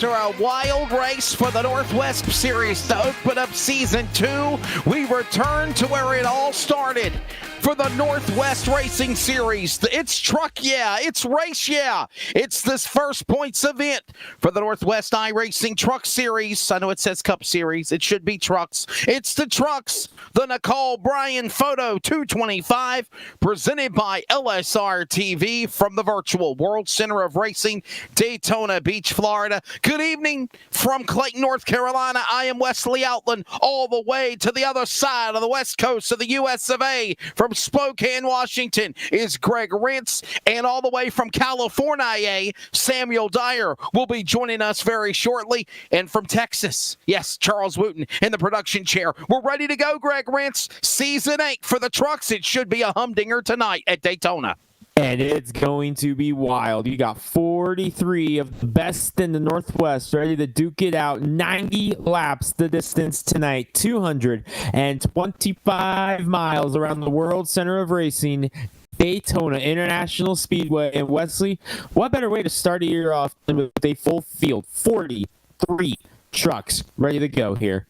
After a wild race for the Northwest Series to open up Season 2, we return to where it all started. For the Northwest Racing Series, it's truck, yeah, it's race, yeah. It's this first points event for the Northwest iRacing Truck Series. I know it says Cup Series. It should be trucks. It's the trucks, the Nicole Bryan Photo 225, presented by LSRTV from the virtual World Center of Racing, Daytona Beach, Florida. Good evening from Clayton, North Carolina. I am Wesley Outland, all the way to the other side of the west coast of the U.S. of A. From Spokane, Washington is Greg Rentz, and all the way from California, Samuel Dyer will be joining us very shortly. And from Texas, yes, Charles Wooten in the production chair. We're ready to go, Greg Rentz. Season 8 for the trucks. It should be a humdinger tonight at Daytona. And it's going to be wild. You got 43 of the best in the Northwest ready to duke it out. 90 laps the distance tonight. 225 miles around the World Center of Racing, Daytona International Speedway. And Wesley, what better way to start a year off than with a full field? 43 trucks ready to go here.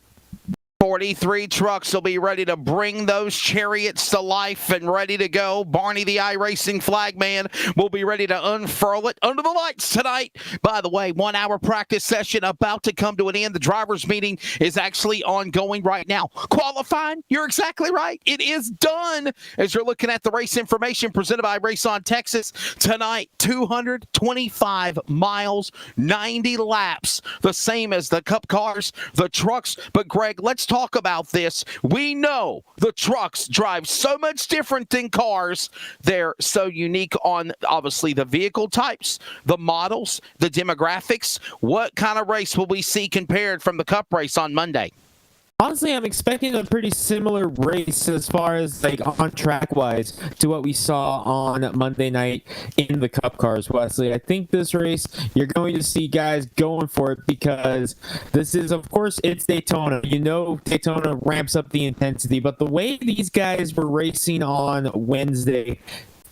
43 trucks will be ready to bring those chariots to life and ready to go. Barney, the iRacing flagman, will be ready to unfurl it under the lights tonight. By the way, 1 hour practice session about to come to an end. The drivers' meeting is actually ongoing right now. Qualifying, you're exactly right. It is done. As you're looking at the race information presented by Race on Texas tonight, 225 miles, 90 laps, the same as the Cup cars, the trucks. But Greg, let's talk about this. We know the trucks drive so much different than cars. They're so unique on, obviously, the vehicle types, the models, the demographics. What kind of race will we see compared from the Cup race on Monday? Honestly, I'm expecting a pretty similar race as far as like on track wise to what we saw on Monday night in the Cup cars, Wesley. I think this race, you're going to see guys going for it because this is, of course, it's Daytona. You know, Daytona ramps up the intensity, but the way these guys were racing on Wednesday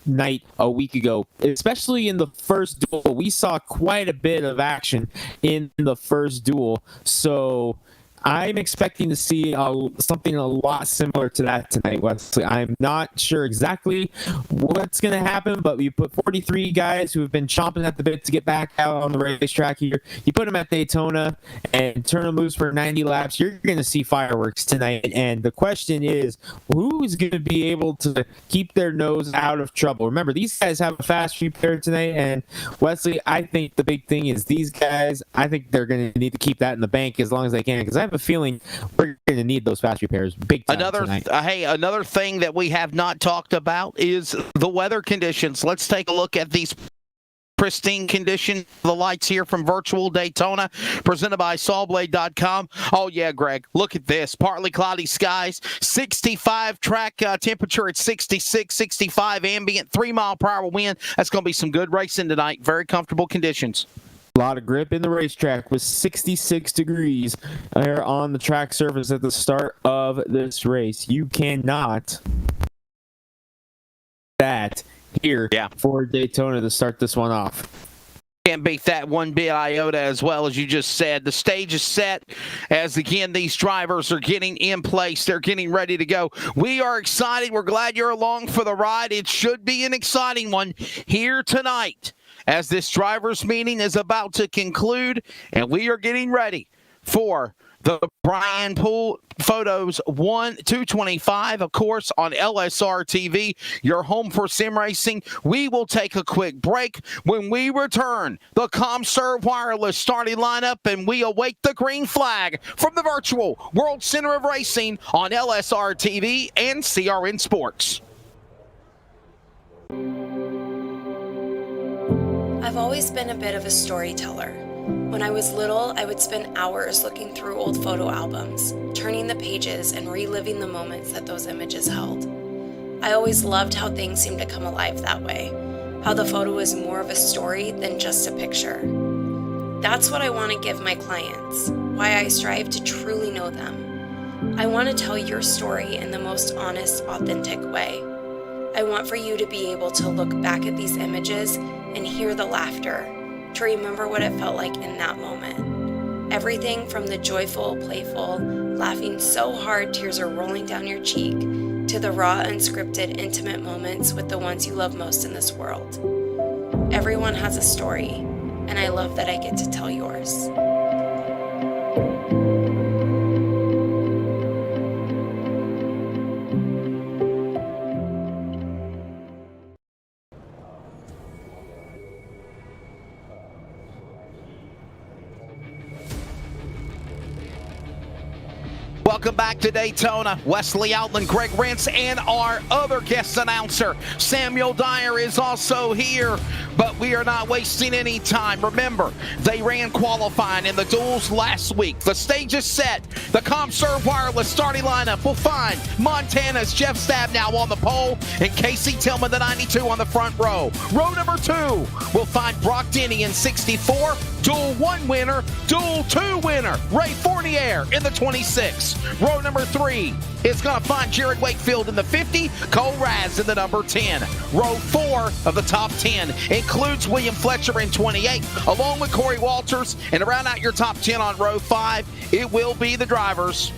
night a week ago, especially in the first duel, we saw quite a bit of action in the first duel. So I'm expecting to see something a lot similar to that tonight, Wesley. I'm not sure exactly what's going to happen, but we put 43 guys who have been chomping at the bit to get back out on the racetrack here. You put them at Daytona and turn them loose for 90 laps, you're going to see fireworks tonight. And the question is, who's going to be able to keep their nose out of trouble? Remember, these guys have a fast repair tonight, and Wesley, I think the big thing is these guys, I think they're going to need to keep that in the bank as long as they can, because I have a feeling we're going to need those fast repairs big time tonight. Another thing that we have not talked about is the weather conditions. Let's take a look at these pristine condition. The lights here from virtual Daytona, presented by Sawblade.com. Oh yeah, Greg, look at this. Partly cloudy skies, 65 track temperature at 66, 65 ambient, 3 mile per hour wind. That's going to be some good racing tonight. Very comfortable conditions. A lot of grip in the racetrack with 66 degrees there on the track surface at the start of this race. You cannot that here for Daytona to start this one off. Can't beat that one bit iota, as well as you just said. The stage is set as, again, these drivers are getting in place. They're getting ready to go. We are excited. We're glad you're along for the ride. It should be an exciting one here tonight, as this drivers' meeting is about to conclude, and we are getting ready for the Bryan Pool Photos 225, of course, on LSR TV, your home for sim racing. We will take a quick break. When we return, the ComServe Wireless starting lineup, and we await the green flag from the virtual World Center of Racing on LSR TV and CRN Sports. I've always been a bit of a storyteller. When I was little, I would spend hours looking through old photo albums, turning the pages and reliving the moments that those images held. I always loved how things seemed to come alive that way, how the photo was more of a story than just a picture. That's what I want to give my clients, why I strive to truly know them. I want to tell your story in the most honest, authentic way. I want for you to be able to look back at these images and hear the laughter, to remember what it felt like in that moment. Everything from the joyful, playful, laughing so hard tears are rolling down your cheek, to the raw, unscripted, intimate moments with the ones you love most in this world. Everyone has a story, and I love that I get to tell yours. Welcome back to Daytona. Wesley Outland, Greg Rentz, and our other guest announcer, Samuel Dyer, is also here. But we are not wasting any time. Remember, they ran qualifying in the duels last week. The stage is set. The ComServe Wireless starting lineup will find Montana's Jeff Stabnow on the pole and Casey Tillman, the 92, on the front row. Row number 2 will find Brock Denny in 64. Duel 1 winner, Duel 2 winner, Ray Fournier in the 26. Row number 3 is going to find Jared Wakefield in the 50, Cole Raz in the number 10. Row 4 of the top 10 includes William Fletcher in 28, along with Corey Walters. And to round out your top 10 on row 5, it will be the drivers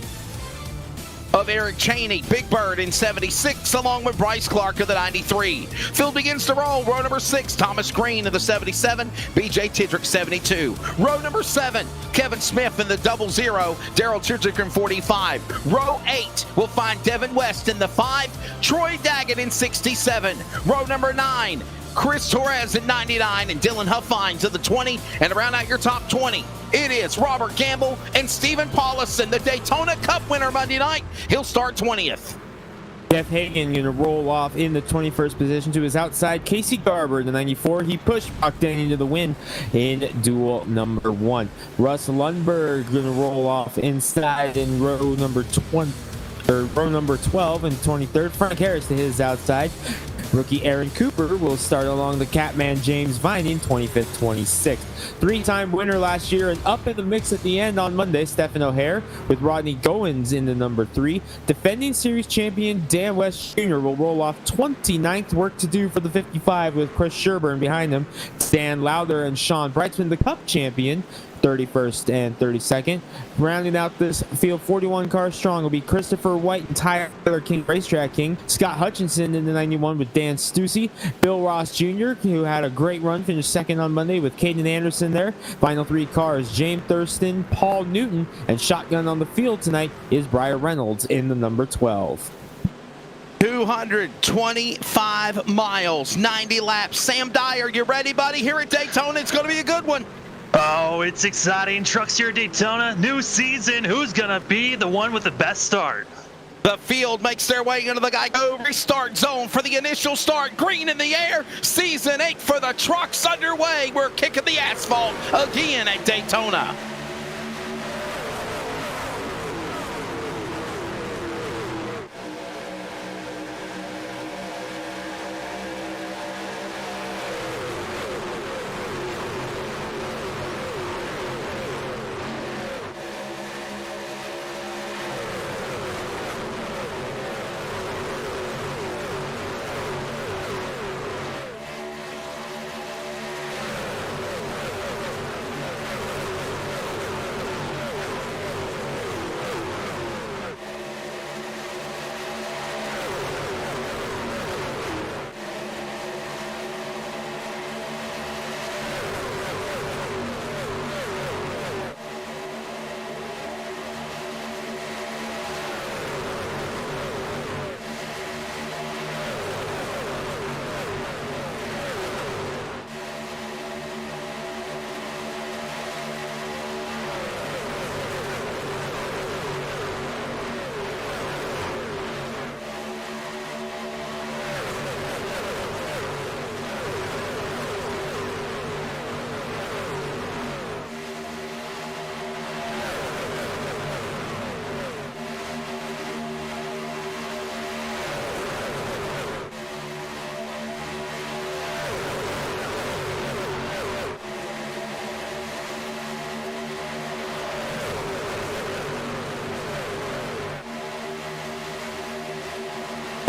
of Eric Cheney, Big Bird in 76, along with Bryce Clark of the 93. Field begins to roll. Row number 6, Thomas Green of the 77, BJ Tidrick 72. Row number 7, Kevin Smith in the 00, Daryl Tidrick in 45. Row 8 will find Devin West in the 5, Troy Daggett in 67. Row number 9, Chris Torres in 99, and Dylan Huffines of the 20. And to round out your top 20, it is Robert Gamble and Stephen Paulison, the Daytona Cup winner Monday night. He'll start 20th. Jeff Hagan going to roll off in the 21st position to his outside. Casey Garber in the 94. He pushed Brock Denny to the win in duel number 1. Russ Lundberg going to roll off inside in row number 20. Row number 12 and 23rd. Frank Harris to his outside. Rookie Aaron Cooper will start along the Catman James Vining, 25th, 26th. Three-time winner last year and up in the mix at the end on Monday, Stephen O'Hare with Rodney Goins in the number 3. Defending series champion Dan West Jr. will roll off 29th. Work to do for the 55 with Chris Sherburne behind him. Dan Lowther and Sean Brightsman, the Cup champion, 31st and 32nd. Rounding out this field, 41 cars strong will be Christopher White and Tyler King, Racetrack King. Scott Hutchinson in the 91 with Dan Stussy. Bill Ross Jr., who had a great run, finished second on Monday with Caden Anderson there. Final 3 cars, James Thurston, Paul Newton, and shotgun on the field tonight is Briar Reynolds in the number 12. 225 miles, 90 laps. Sam Dyer, you ready, buddy? Here at Daytona, it's going to be a good one. Oh, it's exciting. Trucks here at Daytona. New season. Who's going to be the one with the best start? The field makes their way into the Geico restart zone for the initial start. Green in the air. Season 8 for the trucks underway. We're kicking the asphalt again at Daytona.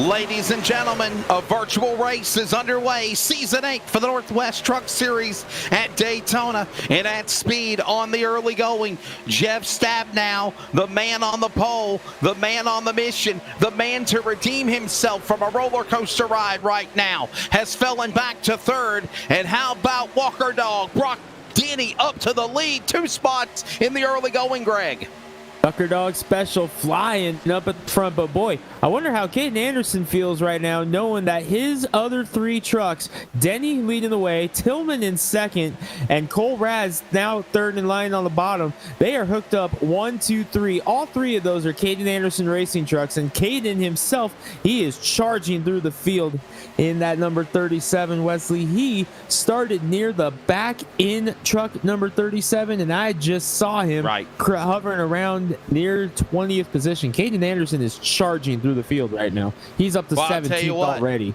Ladies and gentlemen, a virtual race is underway. Season 8 for the Northwest Truck Series at Daytona. And at speed on the early going, Jeff Stabnow, the man on the pole, the man on the mission, the man to redeem himself from a roller coaster ride right now, has fallen back to third. And how about Walker Dog, Brock Denny up to the lead, 2 spots in the early going, Greg. Tucker Dog Special flying up at the front, but boy, I wonder how Caden Anderson feels right now knowing that his other 3 trucks, Denny leading the way, Tillman in second, and Cole Raz now third in line on the bottom. They are hooked up 1, 2, 3. All 3 of those are Caden Anderson racing trucks, and Caden himself, he is charging through the field in that number 37, Wesley. He started near the back in truck number 37, and I just saw him hovering around near 20th position. Caden Anderson is charging through the field right now. He's up to 17th already.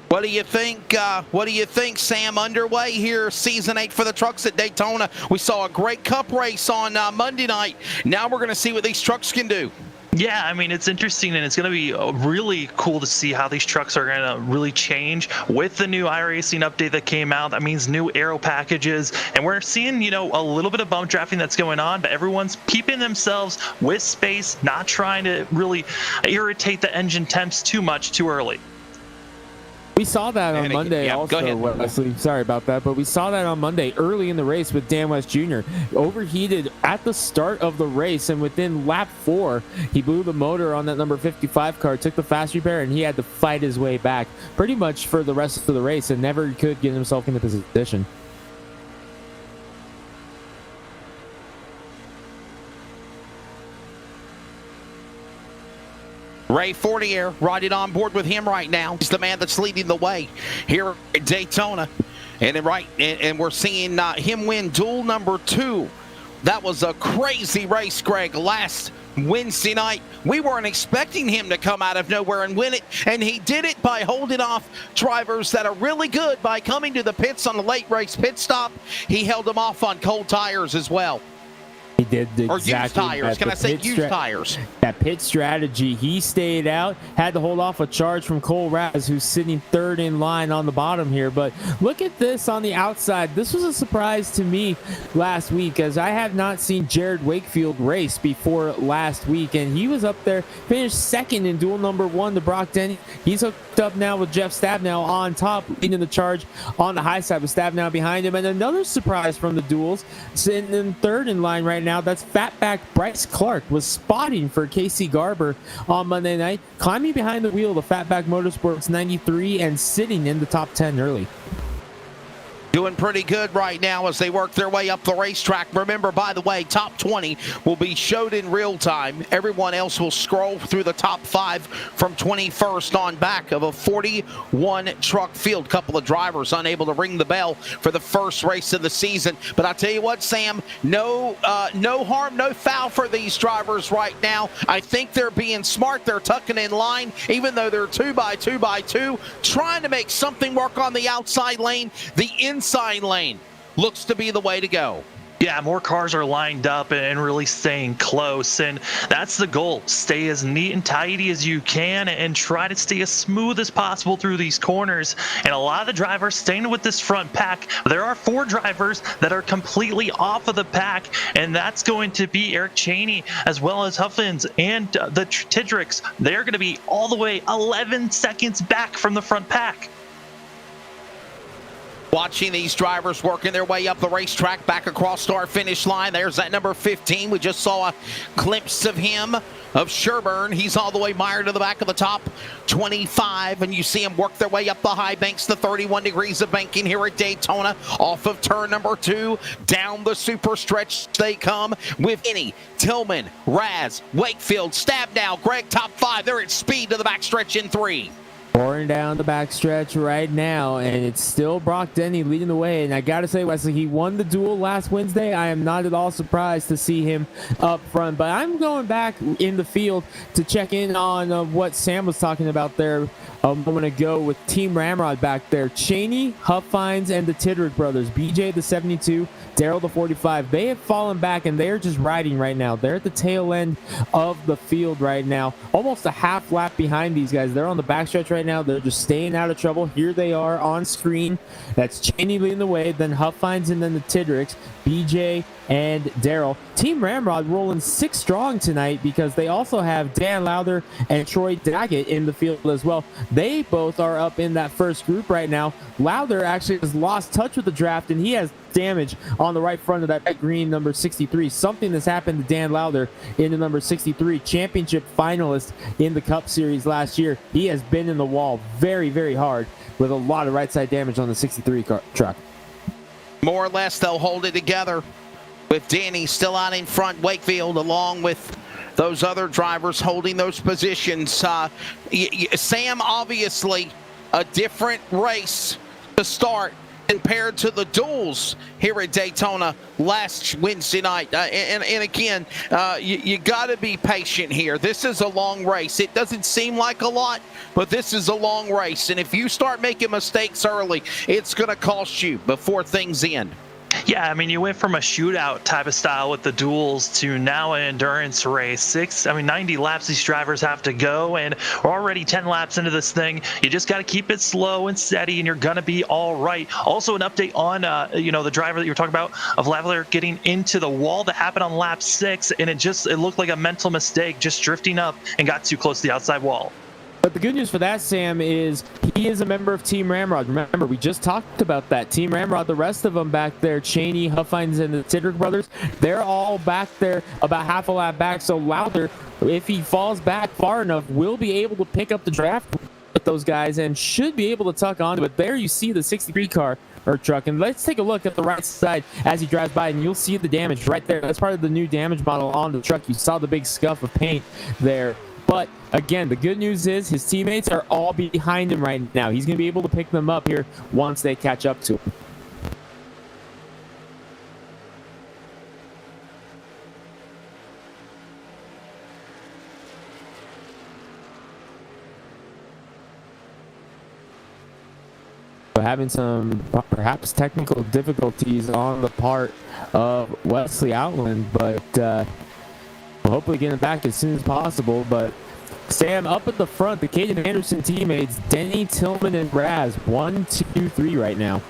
What do you think? What do you think, Sam? Underway here, season 8 for the trucks at Daytona. We saw a great Cup race on Monday night. Now we're going to see what these trucks can do. Yeah, I mean, it's interesting, and it's going to be really cool to see how these trucks are going to really change with the new iRacing update that came out. That means new aero packages, and we're seeing, a little bit of bump drafting that's going on, but everyone's keeping themselves with space, not trying to really irritate the engine temps too much too early. We saw that on Monday also, Wesley. Sorry about that, but we saw that on Monday early in the race with Dan West Jr. Overheated at the start of the race, and within lap 4, he blew the motor on that number 55 car, took the fast repair, and he had to fight his way back pretty much for the rest of the race and never could get himself into position. Ray Fortier riding on board with him right now. He's the man that's leading the way here at Daytona. And we're seeing him win duel number 2. That was a crazy race, Greg, last Wednesday night. We weren't expecting him to come out of nowhere and win it, and he did it by holding off drivers that are really good by coming to the pits on the late race pit stop. He held them off on cold tires as well. He did exactly. Or used tires. Can I say used tires? That pit strategy, he stayed out, had to hold off a charge from Cole Raz, who's sitting third in line on the bottom here. But look at this on the outside. This was a surprise to me last week, as I have not seen Jared Wakefield race before last week, and he was up there, finished second in duel number 1 to Brock Denny. He's hooked up now with Jeff Stabnow on top, leading the charge on the high side with Stabnow behind him. And another surprise from the duels, sitting in third in line right now, that's fatback Bryce Clark, was spotting for Casey Garber on Monday night, climbing behind the wheel of Fatback Motorsports 93 and sitting in the top 10 early. Doing pretty good right now as they work their way up the racetrack. Remember, by the way, top 20 will be showed in real time. Everyone else will scroll through the top 5 from 21st on back of a 41 truck field. Couple of drivers unable to ring the bell for the first race of the season. But I tell you what, Sam, no harm, no foul for these drivers right now. I think they're being smart. They're tucking in line, even though they're 2 by 2 by 2, trying to make something work on the outside lane. The inside lane looks to be the way to go. Yeah, more cars are lined up and really staying close, and that's the goal. Stay as neat and tidy as you can and try to stay as smooth as possible through these corners. And a lot of the drivers staying with this front pack. There are 4 drivers that are completely off of the pack, and that's going to be Eric Chaney as well as Huffins and the Tidricks. They're going to be all the way 11 seconds back from the front pack. Watching these drivers working their way up the racetrack back across our finish line. There's that number 15. We just saw a glimpse of him, of Sherburne. He's all the way mired to the back of the top 25, and you see him work their way up the high banks, the 31 degrees of banking here at Daytona. Off of turn number 2, down the super stretch they come with Innie, Tillman, Raz, Wakefield, Stabnow, Greg, top 5. They're at speed to the backstretch in 3. pouring down the backstretch right now, and it's still Brock Denny leading the way. And I gotta say, Wesley, he won the duel last Wednesday. I am not at all surprised to see him up front, but I'm going back in the field to check in on what Sam was talking about there a moment ago with Team Ramrod back there. Cheney, Huffines, and the Tidderick brothers, BJ the 72, Daryl the 45, they have fallen back and they're just riding right now. They're at the tail end of the field right now, almost a half lap behind these guys. They're on the backstretch right now. They're just staying out of trouble. Here they are on screen. That's Cheney leading the way, then Huffines, and then the Tiddericks, BJ and Daryl. Team Ramrod rolling 6 strong tonight because they also have Dan Lowther and Troy Daggett in the field as well. They both are up in that first group right now. Lowther actually has lost touch with the draft, and he has damage on the right front of that green number 63. Something that's happened to Dan Lowther in the number 63, championship finalist in the Cup Series last year. He has been in the wall very, very hard with a lot of right side damage on the 63 truck. More or less, they'll hold it together with Danny still out in front, Wakefield, along with those other drivers holding those positions. Sam, obviously, a different race to start compared to the duels here at Daytona last Wednesday night. And again, you got to be patient here. This is a long race. It doesn't seem like a lot, but this is a long race. And if you start making mistakes early, it's going to cost you before things end. Yeah, I mean, you went from a shootout type of style with the duels to now an endurance race. 90 laps these drivers have to go, and we're already 10 laps into this thing. You just got to keep it slow and steady, and you're going to be all right. Also, an update on, the driver that you were talking about of Lavalier getting into the wall that happened on lap 6, and it looked like a mental mistake, just drifting up and got too close to the outside wall. But the good news for that, Sam, is he is a member of Team Ramrod. Remember, we just talked about that. Team Ramrod, the rest of them back there, Cheney, Huffines, and the Tidderick brothers, they're all back there about half a lap back. So Lowther, if he falls back far enough, will be able to pick up the draft with those guys and should be able to tuck onto it. There you see the 63 car or truck, and let's take a look at the right side as he drives by, and you'll see the damage right there. That's part of the new damage model on the truck. You saw the big scuff of paint there. But again, the good news is his teammates are all behind him right now. He's going to be able to pick them up here once they catch up to him. But having some perhaps technical difficulties on the part of Wesley Outland, but we'll hopefully get him back as soon as possible. But Sam, up at the front, the Caden Anderson teammates, Denny, Tillman, and Raz, 1, 2, 3 right now.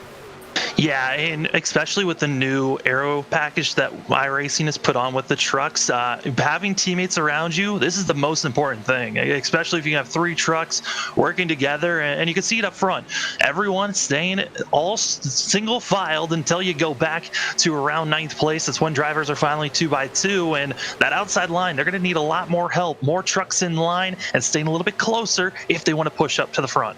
Yeah, and especially with the new aero package that iRacing has put on with the trucks, having teammates around you, this is the most important thing, especially if you have 3 trucks working together, and you can see it up front. Everyone staying all single filed until you go back to around 9th place. That's when drivers are finally 2x2, and that outside line, they're going to need a lot more help, more trucks in line, and staying a little bit closer if they want to push up to the front.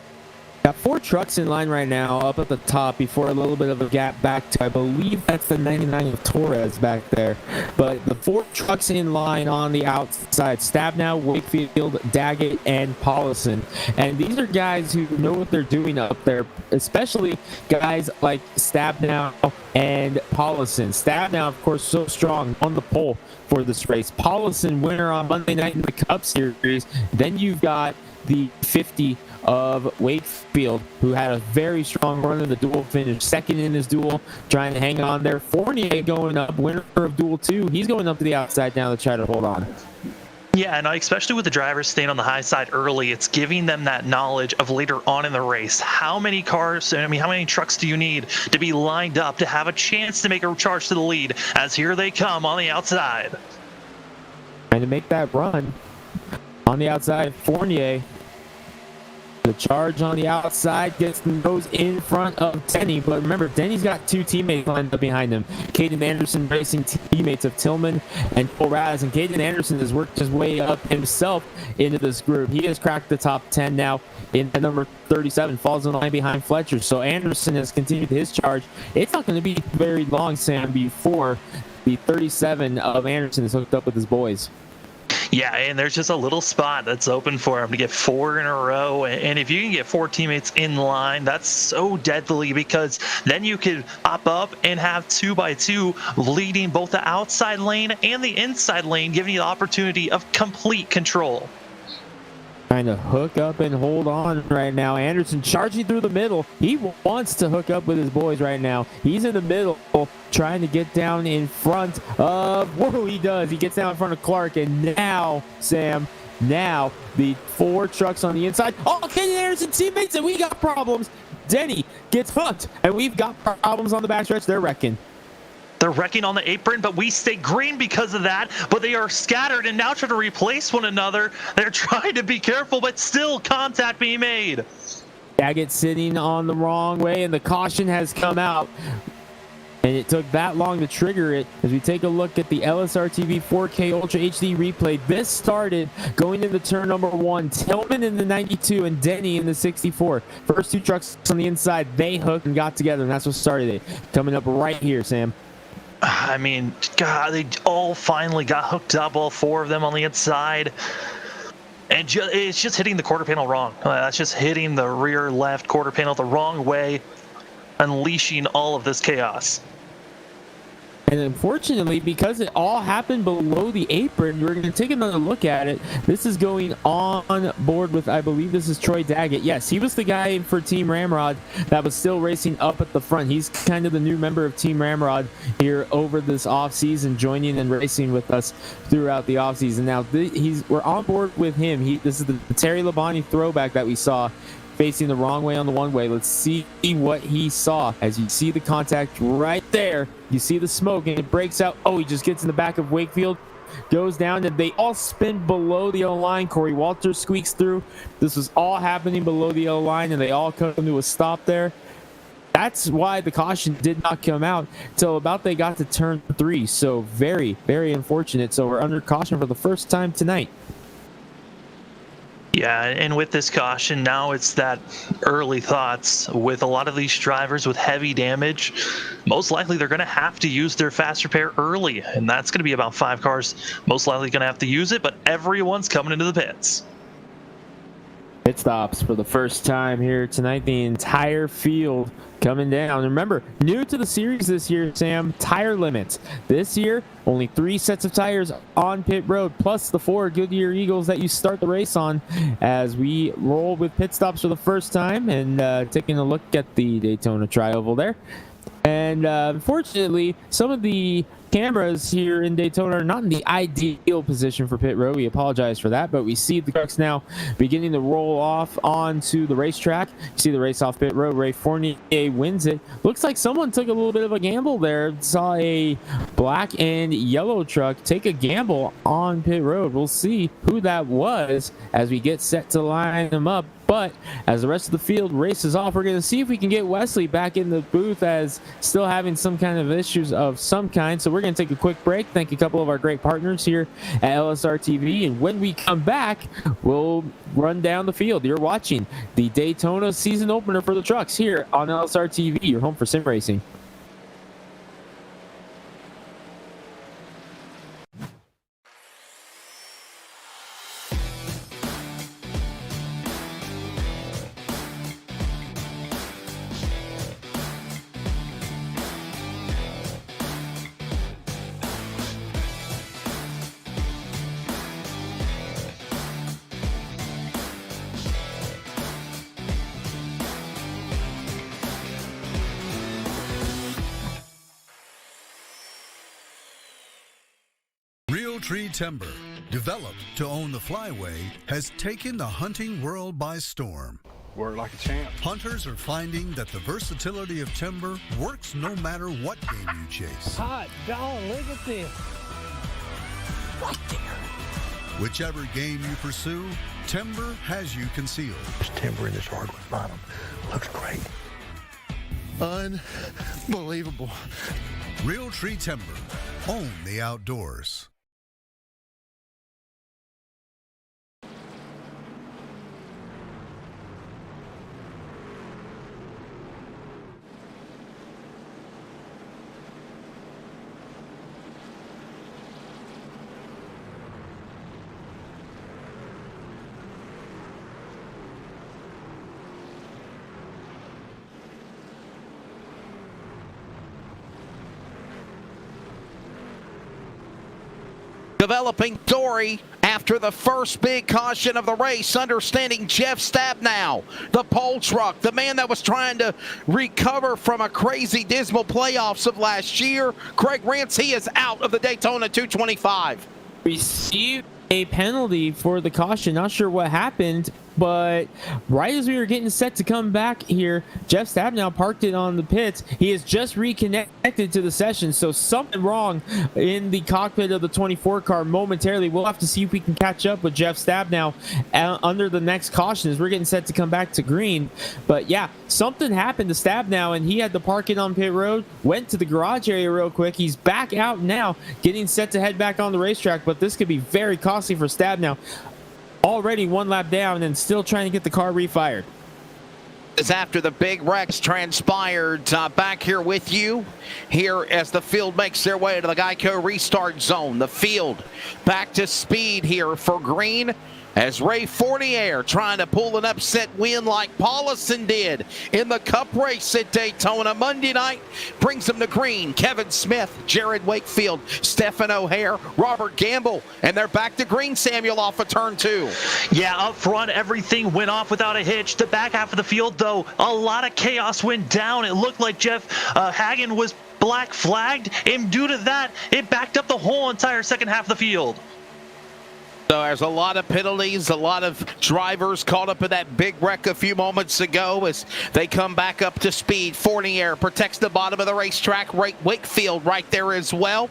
Got 4 trucks in line right now up at the top before a little bit of a gap back to, I believe that's the 99 of Torres back there. But the 4 trucks in line on the outside, Stabnow, Wakefield, Daggett, and Paulison. And these are guys who know what they're doing up there, especially guys like Stabnow and Paulison. Stabnow, of course, so strong on the pole for this race. Paulison, winner on Monday night in the Cup Series. Then you've got the 50 of Wakefield, who had a very strong run in the duel, finished second in his duel, trying to hang on there. Fournier going up, winner of duel 2. He's going up to the outside now to try to hold on. Yeah, and especially with the drivers staying on the high side early, it's giving them that knowledge of later on in the race. How many trucks do you need to be lined up to have a chance to make a charge to the lead, as here they come on the outside. Trying to make that run. On the outside, Fournier. The charge on the outside gets the nose in front of Denny, but remember, Denny's got 2 teammates lined up behind him. Caden Anderson racing teammates of Tillman and Cole Raz, and Caden Anderson has worked his way up himself into this group. He has cracked the top 10 now in at number 37, falls in line behind Fletcher. So Anderson has continued his charge. It's not going to be very long, Sam, before the 37 of Anderson is hooked up with his boys. Yeah, and there's just a little spot that's open for him to get 4 in a row. And if you can get 4 teammates in line, that's so deadly, because then you could pop up and have 2x2 leading both the outside lane and the inside lane, giving you the opportunity of complete control. Trying to hook up and hold on right now. Anderson charging through the middle. He wants to hook up with his boys right now. He's in the middle trying to get down in front of, whoa, he does. He gets down in front of Clark, and now, Sam, now the 4 trucks on the inside. Oh, Kenny Anderson teammates, and we got problems. Denny gets hooked, and we've got problems on the backstretch. They're wrecking. They're wrecking on the apron, but we stay green because of that. But they are scattered and now trying to replace one another. They're trying to be careful, but still contact being made. Daggett sitting on the wrong way, and the caution has come out. And it took that long to trigger it. As we take a look at the LSRTV 4K Ultra HD replay, this started going into turn number 1. Tillman in the 92 and Denny in the 64. First 2 trucks on the inside, they hooked and got together, and that's what started it. Coming up right here, Sam. I mean, God, they all finally got hooked up, all 4 of them on the inside. And it's just hitting the quarter panel wrong. That's just hitting the rear left quarter panel the wrong way, unleashing all of this chaos. And unfortunately, because it all happened below the apron, we're going to take another look at it. This is going on board with, I believe this is Troy Daggett. Yes, he was the guy for Team Ramrod that was still racing up at the front. He's kind of the new member of Team Ramrod here over this offseason, joining and racing with us throughout the offseason. Now, we're on board with him. This is the Terry Labonte throwback that we saw, facing the wrong way on the one-way. Let's see what he saw. As you see the contact right there, you see the smoke, and it breaks out. Oh, he just gets in the back of Wakefield, goes down, and they all spin below the yellow line. Corey Walters squeaks through. This was all happening below the yellow line, and they all come to a stop there. That's why the caution did not come out until about they got to turn 3. So very, very unfortunate. So we're under caution for the first time tonight. Yeah, and with this caution, now it's that early thoughts. With a lot of these drivers with heavy damage, most likely they're going to have to use their fast repair early, and that's going to be about 5 cars most likely going to have to use it, but everyone's coming into the pits. Pit stops for the first time here tonight. The entire field coming down. Remember, new to the series this year, Sam, tire limits. This year, only 3 sets of tires on pit road, plus the 4 Goodyear Eagles that you start the race on, as we roll with pit stops for the first time, and taking a look at the Daytona Tri-Oval there. And unfortunately, some of the cameras here in Daytona are not in the ideal position for pit road. We apologize for that, but we see the trucks now beginning to roll off onto the racetrack. You see the race off pit road. Ray Fournier wins it. Looks like someone took a little bit of a gamble there. Saw a black and yellow truck take a gamble on pit road. We'll see who that was as we get set to line them up. But as the rest of the field races off, we're going to see if we can get Wesley back in the booth, as still having some kind of issues of some kind. So we're going to take a quick break. Thank a couple of our great partners here at LSRTV. And when we come back, we'll run down the field. You're watching the Daytona season opener for the trucks here on LSRTV, your home for sim racing. Tree timber, developed to own the flyway, has taken the hunting world by storm. Work like a champ. Hunters are finding that the versatility of timber works no matter what game you chase. Hot dog, look at this. Right there. Whichever game you pursue, timber has you concealed. This timber in this hardwood bottom looks great. Unbelievable. Real Tree Timber. Own the outdoors. Developing story after the first big caution of the race, understanding Jeff Stabnow, the pole truck, the man that was trying to recover from a crazy dismal playoffs of last year. Craig Rance, he is out of the Daytona 225. Received a penalty for the caution. Not sure what happened, but right as we were getting set to come back here, Jeff Stabnow parked it on the pits. He has just reconnected to the session, so something wrong in the cockpit of the 24 car momentarily. We'll have to see if we can catch up with Jeff Stabnow under the next caution as we're getting set to come back to green. But yeah, something happened to Stabnow, and he had to park it on pit road, went to the garage area real quick. He's back out now, getting set to head back on the racetrack, but this could be very costly for Stabnow. Already one lap down and still trying to get the car refired. Is after the big wrecks transpired. Back here with you here as the field makes their way to the Geico restart zone. The field back to speed here for green as Ray Fournier trying to pull an upset win like Paulison did in the Cup race at Daytona Monday night. Brings them to green. Kevin Smith, Jared Wakefield, Stephen O'Hare, Robert Gamble, and they're back to green, Samuel, off of turn 2. Yeah, up front, everything went off without a hitch. The back half of the field, though, a lot of chaos went down. It looked like Jeff Hagan was black flagged, and due to that, it backed up the whole entire second half of the field. So there's a lot of penalties, a lot of drivers caught up in that big wreck a few moments ago as they come back up to speed. Fournier protects the bottom of the racetrack. Wakefield right there as well.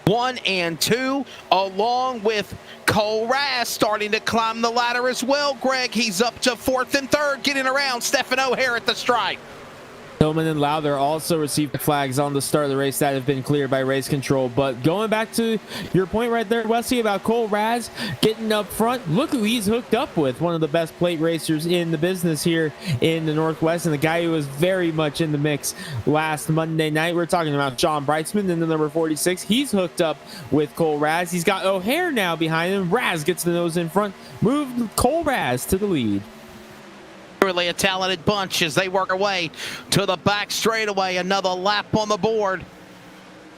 1 and 2, along with Cole Raz starting to climb the ladder as well. Greg, he's up to 4th and 3rd, getting around Stephen O'Hare at the stripe. Tillman and Lowther also received flags on the start of the race that have been cleared by race control. But going back to your point right there, Wesley, about Cole Raz getting up front, look who he's hooked up with. One of the best plate racers in the business here in the Northwest, and the guy who was very much in the mix last Monday night. We're talking about John Breitzman in the number 46. He's hooked up with Cole Raz. He's got O'Hare now behind him. Raz gets the nose in front. Moved Cole Raz to the lead. Really a talented bunch as they work their way to the back straightaway. Another lap on the board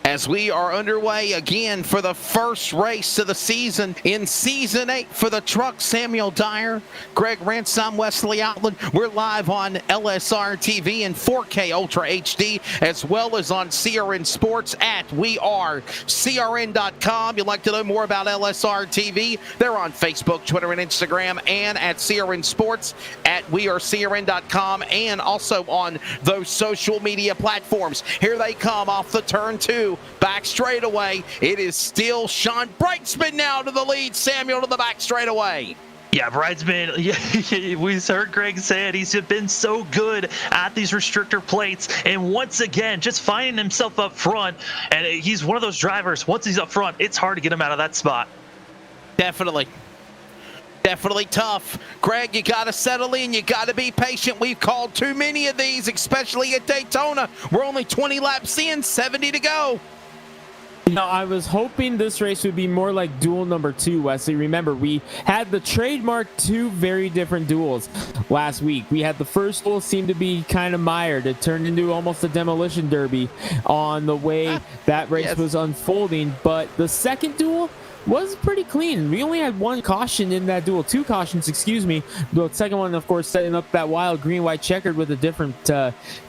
as we are underway again for the first race of the season in Season 8 for the truck. Samuel Dyer, Greg Rance, I'm Wesley Outland. We're live on LSRTV and 4K Ultra HD, as well as on CRN Sports at wearecrn.com. You'd like to know more about LSRTV? They're on Facebook, Twitter, and Instagram, and at CRN Sports at wearecrn.com, and also on those social media platforms. Here they come off the turn 2. Back straightaway. It is still Sean Breitzman now to the lead. Samuel to the back straightaway. Yeah, Breitzman, we heard Greg say it. He's been so good at these restrictor plates. And once again, just finding himself up front. And he's one of those drivers, once he's up front, it's hard to get him out of that spot. Definitely tough. Greg, you got to settle in. You got to be patient. We've called too many of these, especially at Daytona. We're only 20 laps in, 70 to go. You know, I was hoping this race would be more like duel number 2, Wesley. Remember, we had the trademark 2 very different duels last week. We had the first duel seemed to be kind of mired. It turned into almost a demolition derby on the way that race was unfolding. But the second duel was pretty clean. We only had 1 caution in that duel, 2 cautions, excuse me. The second one, of course, setting up that wild green-white checkered with the different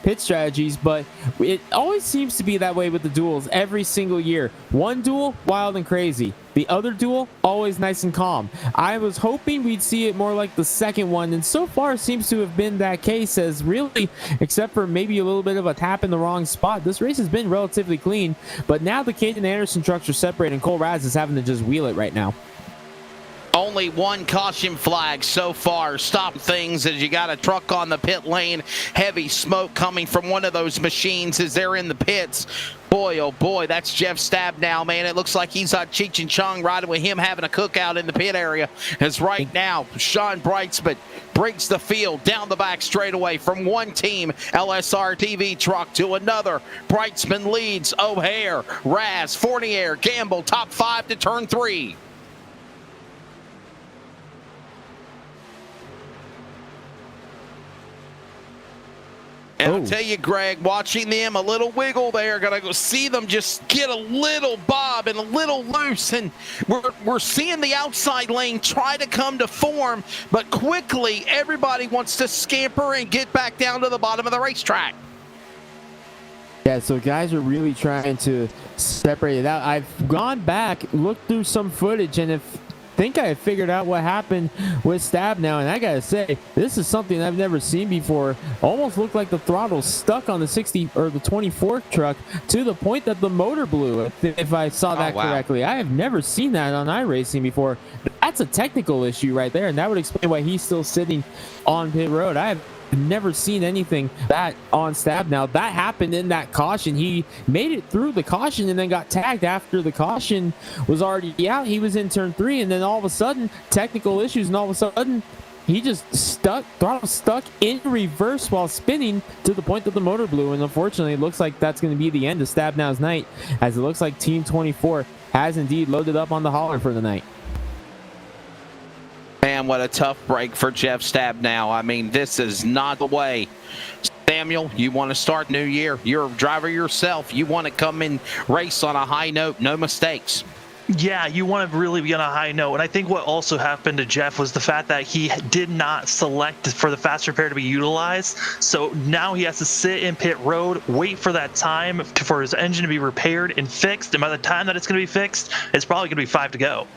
pit strategies, but it always seems to be that way with the duels every single year. One duel, wild and crazy. The other duel, always nice and calm. I was hoping we'd see it more like the second one, and so far seems to have been that case, as really, except for maybe a little bit of a tap in the wrong spot, this race has been relatively clean. But now the Caden Anderson trucks are separated, and Cole Raz is having to just wheel it right now. Only 1 caution flag so far. Stop things as you got a truck on the pit lane. Heavy smoke coming from one of those machines as they're in the pits. Boy, oh boy, that's Jeff Stabnow, man. It looks like he's on Cheech and Chong riding with him having a cookout in the pit area. As right now, Sean Breitzman brings the field down the back straightaway from one team, LSRTV truck, to another. Breitzman leads O'Hare, Raz, Fournier, Gamble, top 5 to turn 3. And I'll tell you, Greg, watching them, a little wiggle there, gonna go see them just get a little bob and a little loose, and we're seeing the outside lane try to come to form, but quickly everybody wants to scamper and get back down to the bottom of the racetrack. Yeah, so guys are really trying to separate it out. I've gone back, looked through some footage, and think I figured out what happened with Stab now, and I gotta say, this is something I've never seen before. Almost looked like the throttle stuck on the 60 or the 24 truck to the point that the motor blew, if I saw that correctly. I have never seen that on iRacing before. That's a technical issue right there, and that would explain why he's still sitting on pit road. I have never seen anything that on Stab now. That happened in that caution. He made it through the caution and then got tagged after the caution was already out. He was in turn 3, and then all of a sudden, technical issues, and all of a sudden, he just throttle stuck in reverse while spinning to the point that the motor blew. And unfortunately, it looks like that's going to be the end of Stab Now's night, as it looks like Team 24 has indeed loaded up on the hauler for the night. Man, what a tough break for Jeff Stabnow. I mean, this is not the way. Samuel, you want to start new year. You're a driver yourself. You want to come and race on a high note, no mistakes. Yeah, you want to really be on a high note. And I think what also happened to Jeff was the fact that he did not select for the fast repair to be utilized. So now he has to sit in pit road, wait for that time for his engine to be repaired and fixed. And by the time that it's going to be fixed, it's probably going to be 5 to go.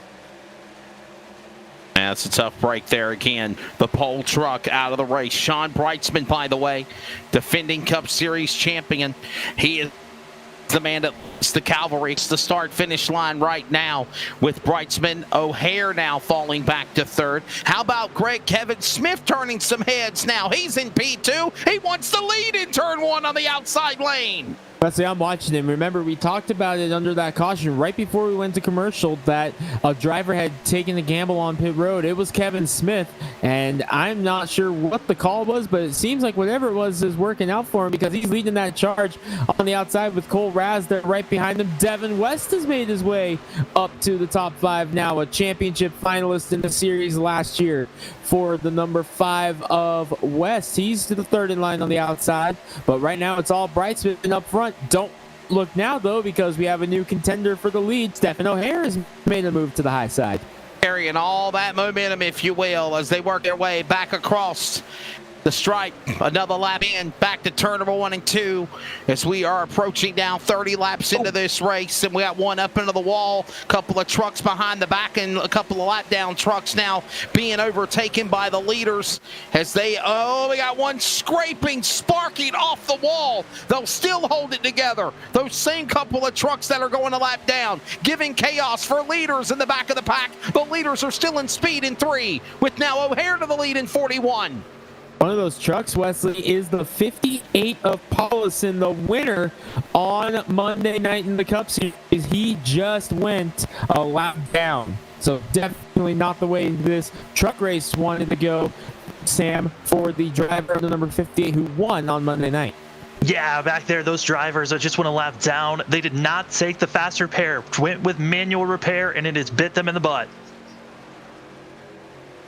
Yeah, it's a tough break there again. The pole truck out of the race. Sean Brightsman, by the way, defending Cup Series champion. He is the man that leads the cavalry. It's the start-finish line right now with Brightsman. O'Hare now falling back to third. How about Greg Kevin Smith turning some heads now? He's in P2. He wants the lead in turn 1 on the outside lane. Wesley, I'm watching him. Remember, we talked about it under that caution right before we went to commercial that a driver had taken a gamble on pit road. It was Kevin Smith, and I'm not sure what the call was, but it seems like whatever it was is working out for him because he's leading that charge on the outside with Cole Raz there right behind him. Devin West has made his way up to the top 5 now, a championship finalist in the series last year for the number 5 of West. He's to the third in line on the outside, but right now it's all Brightsman up front. Don't look now, though, because we have a new contender for the lead. Stephen O'Hare has made a move to the high side. Carrying all that momentum, if you will, as they work their way back across the stripe. Another lap in, back to turn number 1 and 2 as we are approaching now 30 laps into this race, and we got one up into the wall, a couple of trucks behind the back, and a couple of lap down trucks now being overtaken by the leaders as they, we got one scraping, sparking off the wall. They'll still hold it together. Those same couple of trucks that are going a lap down, giving chaos for leaders in the back of the pack. The leaders are still in speed in 3, with now O'Hare to the lead in 41. One of those trucks, Wesley, is the 58 of Paulison, the winner on Monday night in the Cup Series. He just went a lap down. So definitely not the way this truck race wanted to go, Sam, for the driver of the number 58 who won on Monday night. Yeah, back there, those drivers that just went a lap down, they did not take the fast repair, went with manual repair, and it has bit them in the butt.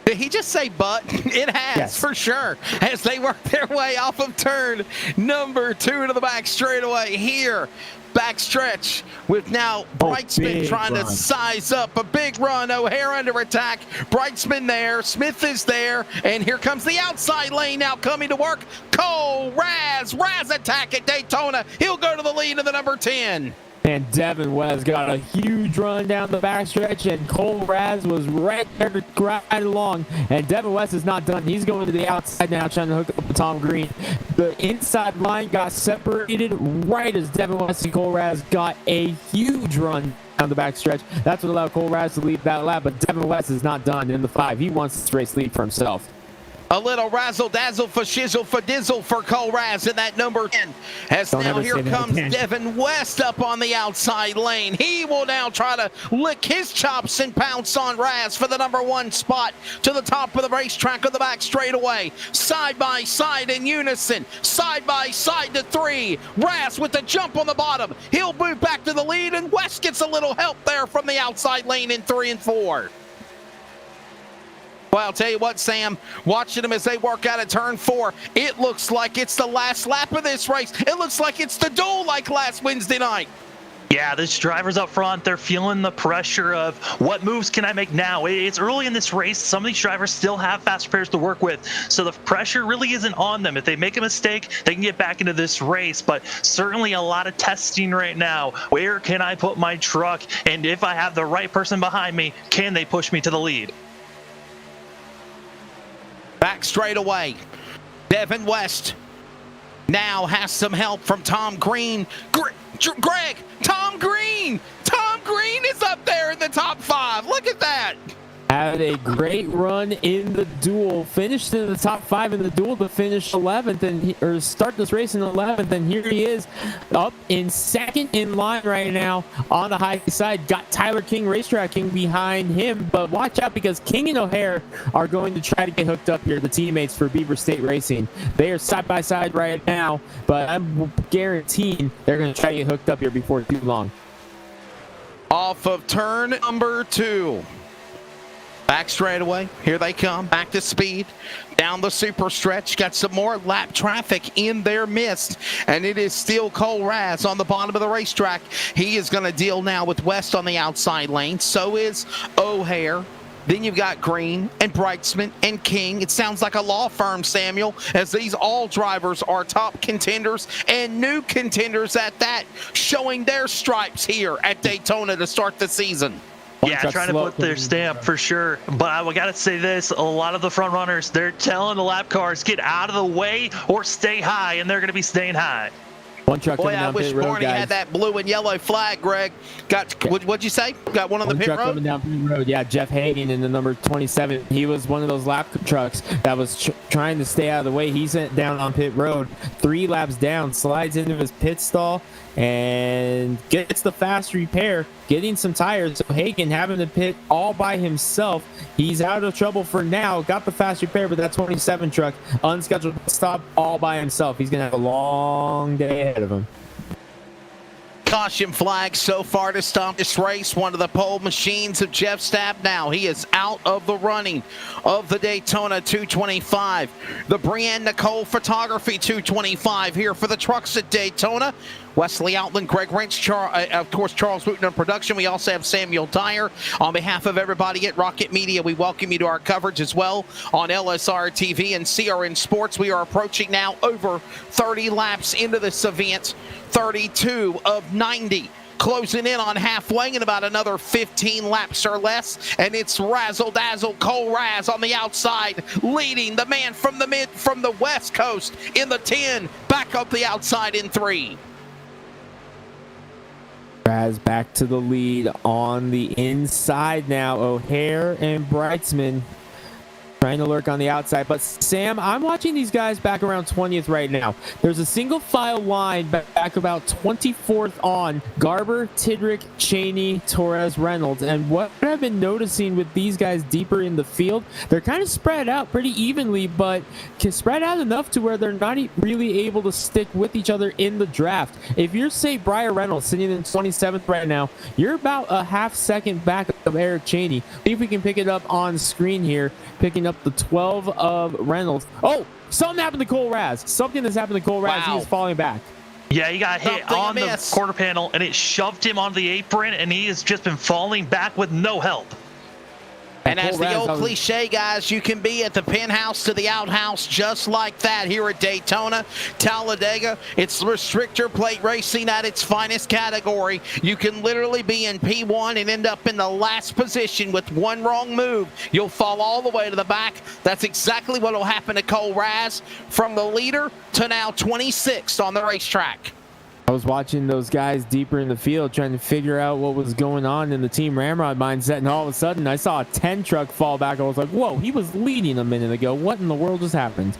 Did he just say but? It has, yes, for sure, as they work their way off of turn number 2 to the back straightaway here. Backstretch with now Brightsman trying to size up a big run. O'Hare under attack. Brightsman there. Smith is there. And here comes the outside lane now coming to work. Cole Raz attack at Daytona. He'll go to the lead of the number 10. And Devin West got a huge run down the backstretch, and Cole Raz was right there to ride along. And Devin West is not done. He's going to the outside now, trying to hook up with Tom Green. The inside line got separated right as Devin West and Cole Raz got a huge run down the backstretch. That's what allowed Cole Raz to lead that lap, but Devin West is not done in the 5. He wants this race lead for himself. A little razzle-dazzle for shizzle for dizzle for Cole Raz in that number 10. As now here comes Devin West up on the outside lane. He will now try to lick his chops and pounce on Raz for the number 1 spot to the top of the racetrack of the back straightaway. Side by side in unison. Side by side to 3. Raz with the jump on the bottom. He'll move back to the lead, and West gets a little help there from the outside lane in 3 and 4. Well, I'll tell you what, Sam, watching them as they work out of turn 4, it looks like it's the last lap of this race. It looks like it's the duel like last Wednesday night. Yeah, these drivers up front, they're feeling the pressure of what moves can I make now? It's early in this race. Some of these drivers still have fast repairs to work with, so the pressure really isn't on them. If they make a mistake, they can get back into this race, but certainly a lot of testing right now. Where can I put my truck? And if I have the right person behind me, can they push me to the lead? Back straight away. Devin West now has some help from Tom Green. Greg, Tom Green is up there in the top 5. Look at that. Had a great run in the duel, finished in the top 5 in the duel to finish 11th or start this race in 11th, and here he is up in 2nd in line right now on the high side. Got Tyler King, Racetrack King, behind him, but watch out because King and O'Hare are going to try to get hooked up here, the teammates for Beaver State Racing. They are side by side right now, but I'm guaranteeing they're going to try to get hooked up here before too long. Off of turn number 2. Back straight away. Here they come. Back to speed. Down the super stretch. Got some more lap traffic in their midst. And it is still Cole Raz on the bottom of the racetrack. He is going to deal now with West on the outside lane. So is O'Hare. Then you've got Green and Brightsman and King. It sounds like a law firm, Samuel, as these all drivers are top contenders and new contenders at that, showing their stripes here at Daytona to start the season. Yeah, trying to put their stamp for sure. But I got to say this, a lot of the front runners, they're telling the lap cars, get out of the way or stay high, and they're going to be staying high. One truck coming down I wish pit road, Barney had that blue and yellow flag, Greg. What'd you say? Got one on the pit road? Coming down pit road. Yeah, Jeff Hagan in the number 27. He was one of those lap trucks that was trying to stay out of the way. He's down on pit road, 3 laps down, slides into his pit stall, and gets the fast repair, getting some tires. So Hagan having to pit all by himself. He's out of trouble for now. Got the fast repair, but that 27 truck, unscheduled stop all by himself. He's going to have a long day ahead of him. Caution flag so far to stop this race. One of the pole machines of Jeff Stapp now. He is out of the running of the Daytona 225. The Brianne Nicole Photography 225 here for the trucks at Daytona. Wesley Outland, Greg Wrench, of course, Charles Wooten in production. We also have Samuel Dyer. On behalf of everybody at Rocket Media, we welcome you to our coverage as well on LSRTV and CRN Sports. We are approaching now over 30 laps into this event, 32 of 90. Closing in on halfway in about another 15 laps or less, and it's Razzle Dazzle Cole Raz on the outside, leading the man from the West Coast in the 10, back up the outside in 3. Raz back to the lead on the inside now. O'Hare and Brightsman trying to lurk on the outside. But Sam, I'm watching these guys back around 20th right now. There's a single file line back about 24th on Garber, Tidrick, Cheney, Torres, Reynolds. And what I've been noticing with these guys deeper in the field, they're kind of spread out pretty evenly, but can spread out enough to where they're not really able to stick with each other in the draft. If you're, say, Briar Reynolds sitting in 27th right now, you're about a half second back of Eric Cheney. See if we can pick it up on screen here, picking up the 12 of Reynolds. Oh, something happened to Cole Raz. Something has happened to Cole Raz. Wow. He is falling back. Yeah, he got hit on the quarter panel, and it shoved him on the apron, and he has just been falling back with no help. And as the old cliche, guys, you can be at the penthouse to the outhouse just like that here at Daytona, Talladega. It's restrictor plate racing at its finest category. You can literally be in P1 and end up in the last position with one wrong move. You'll fall all the way to the back. That's exactly what will happen to Cole Raz, from the leader to now 26th on the racetrack. I was watching those guys deeper in the field trying to figure out what was going on in the Team Ramrod mindset, and all of a sudden I saw a 10 truck fall back. I was like, whoa, he was leading a minute ago. What in the world just happened?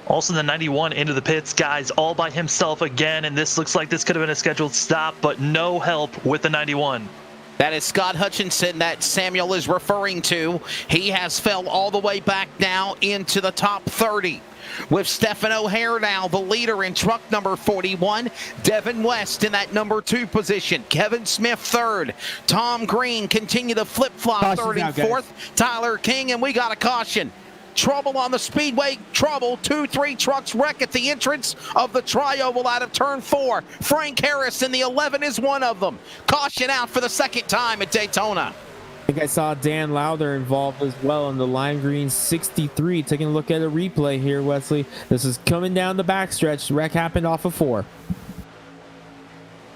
Also the 91 into the pits, guys, all by himself again, and this looks like this could have been a scheduled stop, but no help with the 91. That is Scott Hutchinson that Samuel is referring to. He has fell all the way back now into the top 30. with Stephen O'Hare now the leader in truck number 41. Devin West in that number 2 position. Kevin Smith third. Tom Green continue to flip-flop third and fourth. Tyler King, and we got a caution. Trouble on the speedway. Trouble. 2-3 trucks wreck at the entrance of the tri-oval out of turn 4. Frank Harris in the 11 is one of them. Caution out for the second time at Daytona. I think I saw Dan Lowther involved as well in the lime green 63. Taking a look at a replay here, Wesley. This is coming down the backstretch. Wreck happened off of 4.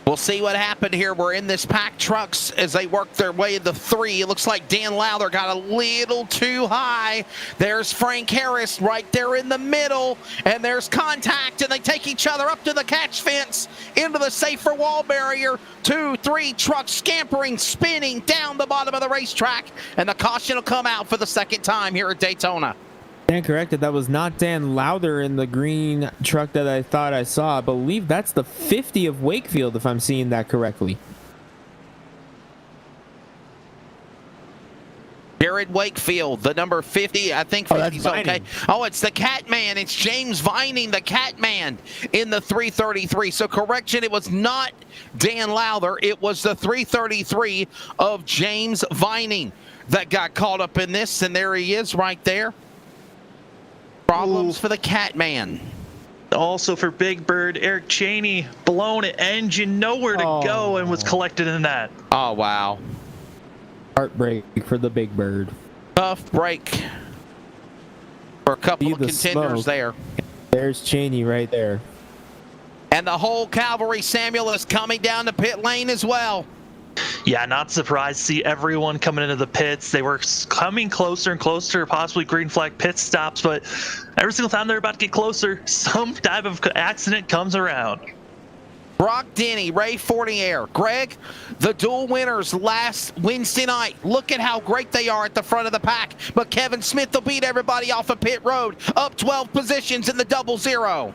We'll see what happened here. We're in this packed trucks as they work their way to 3. It looks like Dan Lowther got a little too high. There's Frank Harris right there in the middle, and there's contact, and they take each other up to the catch fence, into the safer wall barrier. 2-3 trucks scampering, spinning down the bottom of the racetrack, and the caution will come out for the second time here at Daytona. Stand corrected. That was not Dan Lowther in the green truck that I thought I saw. I believe that's the 50 of Wakefield, if I'm seeing that correctly. Jared Wakefield, the number 50. I think 50's okay. Oh, it's the Catman. It's James Vining, the Catman, in the 333. So correction, it was not Dan Lowther. It was the 333 of James Vining that got caught up in this, and there he is right there. Problems for the Catman. Also for Big Bird, Eric Cheney, blown engine, nowhere to go, and was collected in that. Oh, wow. Heartbreak for the Big Bird. Tough break for a couple of contenders smoke. there. There's Cheney right there. And the whole cavalry, Samuel, is coming down the pit lane as well. Yeah, not surprised to see everyone coming into the pits. They were coming closer and closer, possibly green flag pit stops, but every single time they're about to get closer, some type of accident comes around. Brock Denny, Ray Fournier, Greg, the dual winners last Wednesday night. Look at how great they are at the front of the pack. But Kevin Smith will beat everybody off of pit road, up 12 positions in the 0-0.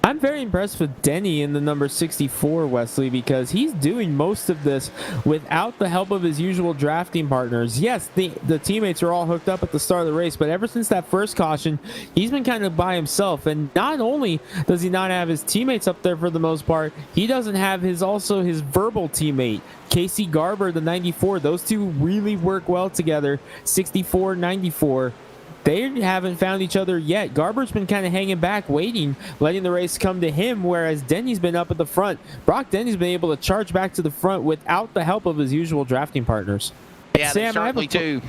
I'm very impressed with Denny in the number 64, Wesley, because he's doing most of this without the help of his usual drafting partners. Yes, the teammates are all hooked up at the start of the race, but ever since that first caution, he's been kind of by himself. And not only does he not have his teammates up there for the most part, he doesn't have his verbal teammate, Casey Garber, the 94. Those two really work well together, 64, 94. They haven't found each other yet. Garber's been kind of hanging back, waiting, letting the race come to him, whereas Denny's been up at the front. Brock Denny's been able to charge back to the front without the help of his usual drafting partners. Yeah, Sam, I have do.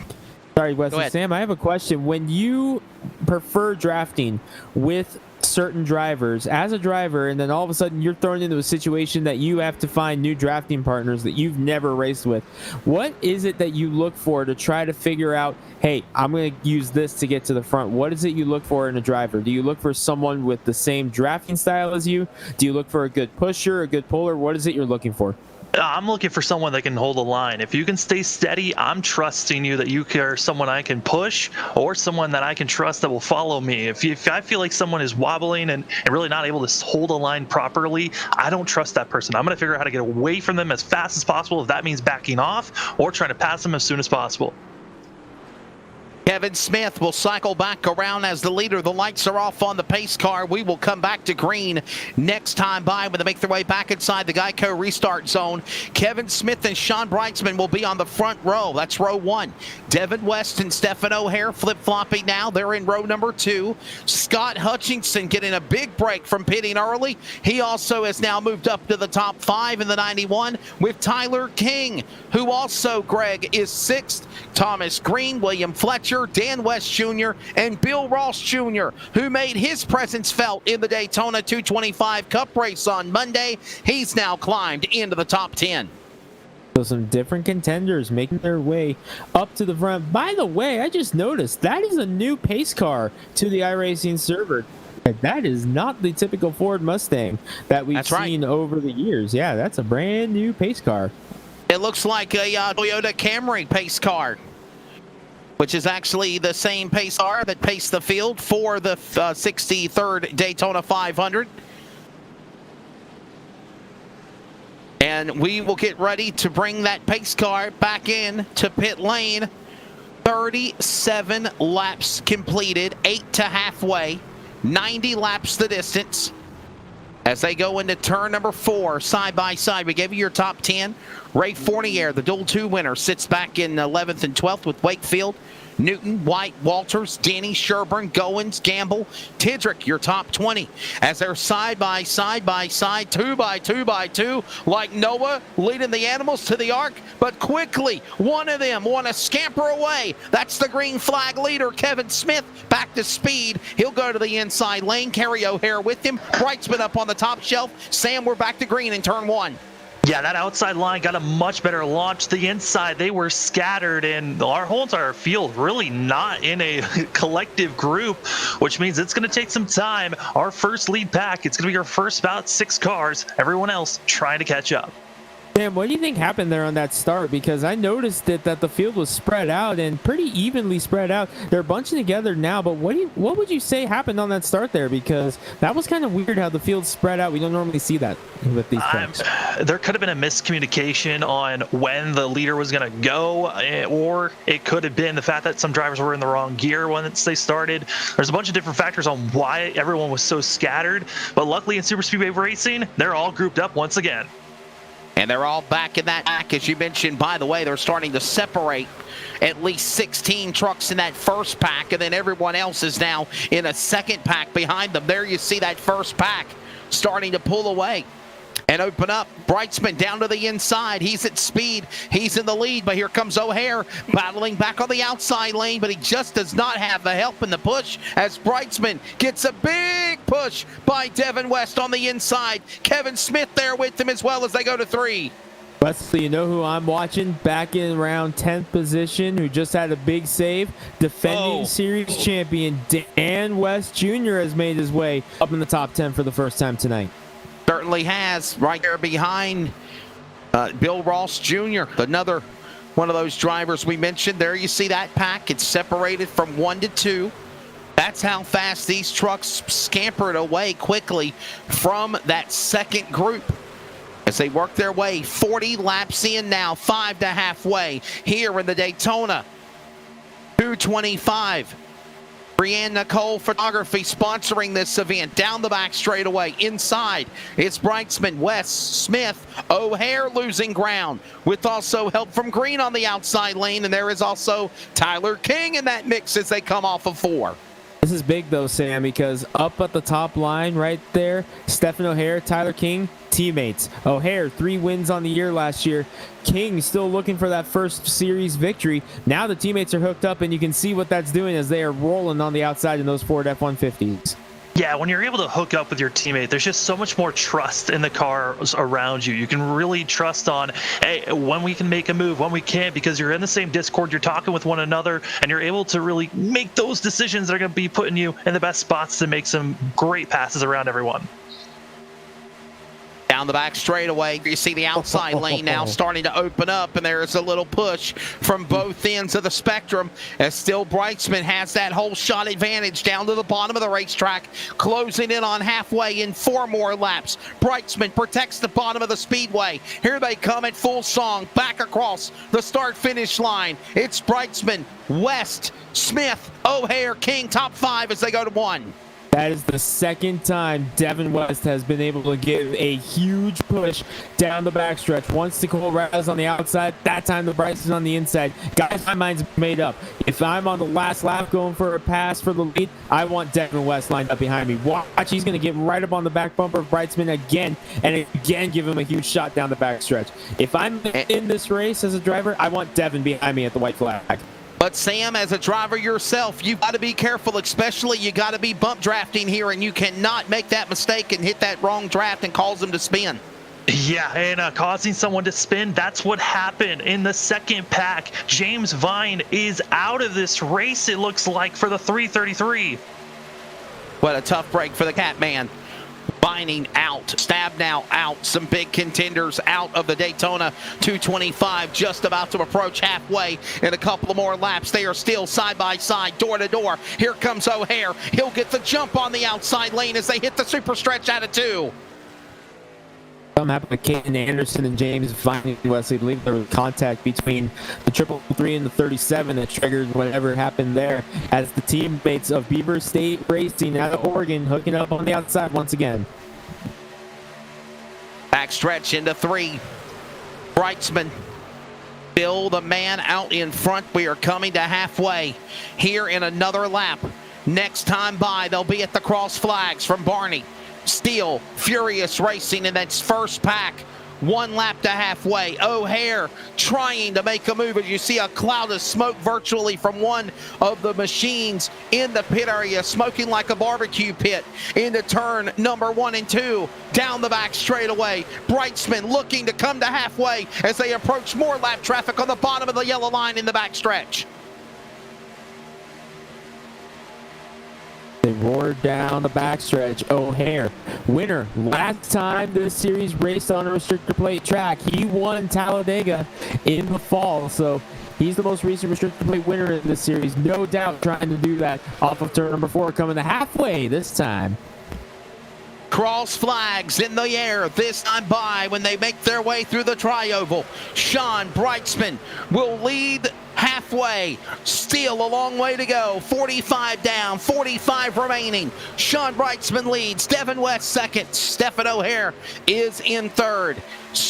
Sorry, Wesley. Sam, I have a question. When you prefer drafting with certain drivers as a driver, and then all of a sudden you're thrown into a situation that you have to find new drafting partners that you've never raced with, what is it that you look for to try to figure out, hey, I'm going to use this to get to the front? What is it you look for in a driver? Do you look for someone with the same drafting style as you? Do you look for a good pusher, a good puller? What is it you're looking for? I'm looking for someone that can hold a line. If you can stay steady, I'm trusting you that you are someone I can push, or someone that I can trust that will follow me. If I feel like someone is wobbling and really not able to hold a line properly, I don't trust that person. I'm going to figure out how to get away from them as fast as possible, if that means backing off or trying to pass them as soon as possible. Kevin Smith will cycle back around as the leader. The lights are off on the pace car. We will come back to green next time by when they make their way back inside the Geico restart zone. Kevin Smith and Sean Breitzman will be on the front row. That's row 1. Devin West and Stephen O'Hare flip-flopping now. They're in row number 2. Scott Hutchinson getting a big break from pitting early. He also has now moved up to the top 5 in the 91 with Tyler King, who also, Greg, is 6th. Thomas Green, William Fletcher, Dan West Jr., and Bill Ross Jr., who made his presence felt in the Daytona 225 Cup race on Monday. He's now climbed into the top 10. So some different contenders making their way up to the front. By the way, I just noticed that is a new pace car to the iRacing server. That is not the typical Ford Mustang that we've seen over the years. Yeah, that's a brand new pace car. It looks like a Toyota Camry pace car, which is actually the same pace car that paced the field for the 63rd Daytona 500. And we will get ready to bring that pace car back in to pit lane. 37 laps completed, 8 to halfway. 90 laps the distance. As they go into turn number 4, side by side, we gave you your top 10. Ray Fournier, the dual 2 winner, sits back in 11th and 12th with Wakefield. Newton, White, Walters, Danny, Sherburne, Goins, Gamble, Tidrick, your top 20. As they're side by side, 2 by 2 by 2, like Noah leading the animals to the arc. But quickly, one of them want to scamper away. That's the green flag leader, Kevin Smith, back to speed. He'll go to the inside lane, carry O'Hare with him. Brightsman up on the top shelf. Sam, we're back to green in turn 1. Yeah, that outside line got a much better launch. The inside, they were scattered, and our whole entire field really not in a collective group, which means it's going to take some time. Our first lead pack, it's going to be our first about 6 cars. Everyone else trying to catch up. Sam, what do you think happened there on that start? Because I noticed that the field was spread out and pretty evenly spread out. They're bunching together now, but what would you say happened on that start there? Because that was kind of weird how the field spread out. We don't normally see that with these trucks. There could have been a miscommunication on when the leader was going to go, or it could have been the fact that some drivers were in the wrong gear once they started. There's a bunch of different factors on why everyone was so scattered, but luckily in Super Speedway Racing, they're all grouped up once again. And they're all back in that pack. As you mentioned, by the way, they're starting to separate at least 16 trucks in that first pack, and then everyone else is now in a second pack behind them. There you see that first pack starting to pull away and open up. Brightsman down to the inside. He's at speed. He's in the lead, but here comes O'Hare battling back on the outside lane, but he just does not have the help in the push as Brightsman gets a big push by Devin West on the inside. Kevin Smith there with him as well as they go to 3. Wesley, you know who I'm watching back in around 10th position, who just had a big save? Defending series champion Dan West Jr. has made his way up in the top 10 for the first time tonight. Certainly has, right there behind Bill Ross Jr., another one of those drivers we mentioned. There you see that pack. It's separated from 1 to 2. That's how fast these trucks scampered away quickly from that second group as they work their way 40 laps in now, 5 to halfway here in the Daytona 225. Brianne Nicole Photography sponsoring this event. Down the back straightaway. Inside, it's Brightsman, West, Smith, O'Hare losing ground with also help from Green on the outside lane. And there is also Tyler King in that mix as they come off of 4. This is big though, Sam, because up at the top line right there, Stephen O'Hare, Tyler King, teammates. O'Hare, 3 wins on the year last year. King still looking for that first series victory. Now the teammates are hooked up, and you can see what that's doing as they are rolling on the outside in those Ford F-150s. Yeah, when you're able to hook up with your teammate, there's just so much more trust in the cars around you. You can really trust on, hey, when we can make a move, when we can't, because you're in the same Discord, you're talking with one another, and you're able to really make those decisions that are going to be putting you in the best spots to make some great passes around everyone. Down the back straightaway, you see the outside lane now starting to open up, and there is a little push from both ends of the spectrum as still Brightsman has that whole shot advantage down to the bottom of the racetrack, closing in on halfway in 4 more laps. Brightsman protects the bottom of the speedway. Here they come at full song, back across the start-finish line. It's Brightsman, West, Smith, O'Hare, King, top 5 as they go to 1. That is the second time Devin West has been able to give a huge push down the backstretch. Once Nicole Raz on the outside, that time the Bryce is on the inside. Guys, my mind's made up. If I'm on the last lap going for a pass for the lead, I want Devin West lined up behind me. Watch, he's going to get right up on the back bumper of Brightsman again, and again give him a huge shot down the backstretch. If I'm in this race as a driver, I want Devin behind me at the white flag. But Sam, as a driver yourself, you've got to be careful, especially you got to be bump drafting here, and you cannot make that mistake and hit that wrong draft and cause them to spin. Yeah, and causing someone to spin, that's what happened in the second pack. James Vine is out of this race, it looks like, for the 333. What a tough break for the Catman. Vining out, Stab now out, some big contenders out of the Daytona 225, just about to approach halfway in a couple of more laps. They are still side by side, door to door. Here comes O'Hare. He'll get the jump on the outside lane as they hit the super stretch out of 2. something happened with Caden Anderson and James finding Wesley. I believe there was contact between the 333 and the 37 that triggered whatever happened there, as the teammates of Beaver State Racing out of Oregon hooking up on the outside once again. Backstretch into 3. Brightsman. Bill, the man out in front. We are coming to halfway here in another lap. Next time by, they'll be at the cross flags from Barney. Steele, Furious Racing in its first pack. 1 lap to halfway. O'Hare trying to make a move as you see a cloud of smoke virtually from one of the machines in the pit area, smoking like a barbecue pit into turn number 1 and 2. Down the back straightaway. Brightsman looking to come to halfway as they approach more lap traffic on the bottom of the yellow line in the back stretch. They roared down the backstretch. O'Hare, winner. Last time this series raced on a restrictor plate track, he won Talladega in the fall. So he's the most recent restrictor plate winner in this series. No doubt trying to do that off of turn number 4, coming to halfway this time. Cross flags in the air this time by when they make their way through the tri-oval. Sean Brightsman will lead halfway. Still a long way to go. 45 down, 45 remaining. Sean Brightsman leads. Devin West second. Stephen O'Hare is in third.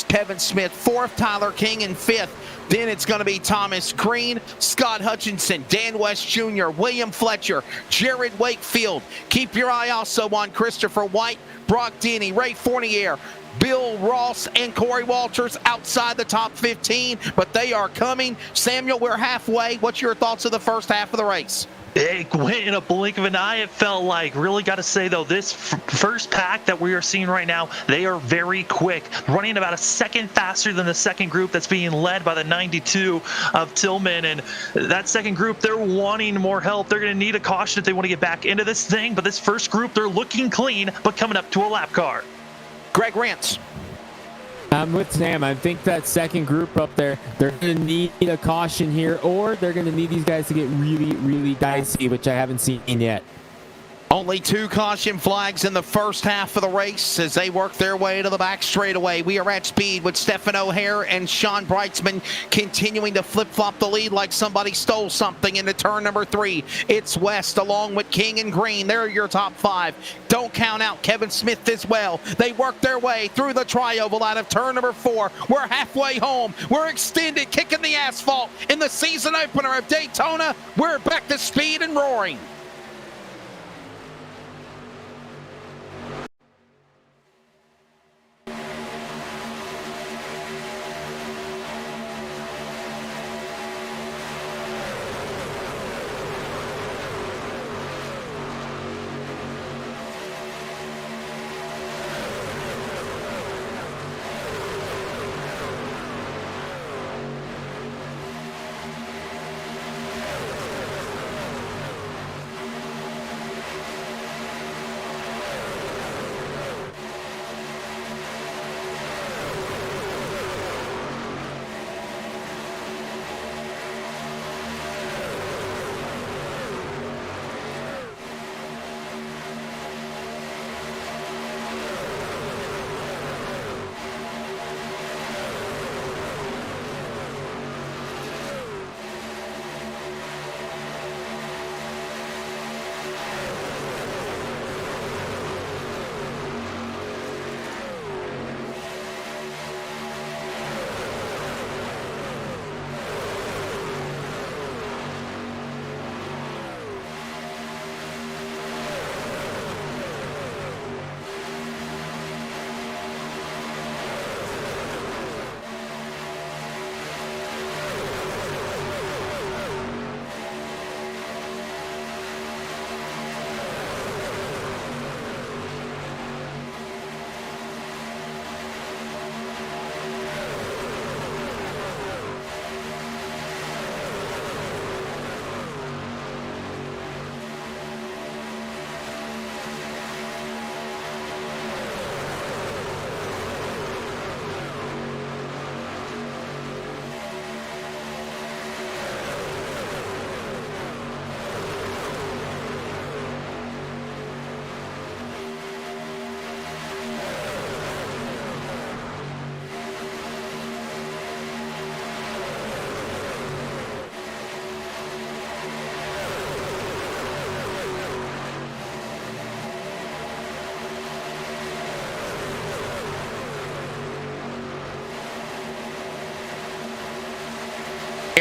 Kevin Smith fourth. Tyler King in fifth. Then it's going to be Thomas Green, Scott Hutchinson, Dan West Jr., William Fletcher, Jared Wakefield. Keep your eye also on Christopher White, Brock Denny, Ray Fournier, Bill Ross, and Corey Walters outside the top 15, but they are coming. Samuel, we're halfway. What's your thoughts of the first half of the race? It went in a blink of an eye, it felt like. Really got to say, though, this first pack that we are seeing right now, they are very quick, running about a second faster than the second group that's being led by the 92 of Tillman. And that second group, they're wanting more help. They're going to need a caution if they want to get back into this thing. But this first group, they're looking clean, but coming up to a lap car. Greg Rance. I'm with Sam. I think that second group up there, they're going to need a caution here, or they're going to need these guys to get really, really dicey, which I haven't seen yet. Only 2 caution flags in the first half of the race as they work their way to the back straightaway. We are at speed with Stephen O'Hare and Sean Brightsman continuing to flip-flop the lead like somebody stole something into turn number 3. It's West along with King and Green. They're your top 5. Don't count out Kevin Smith as well. They work their way through the tri-oval out of turn number 4. We're halfway home. We're extended, kicking the asphalt in the season opener of Daytona. We're back to speed and roaring.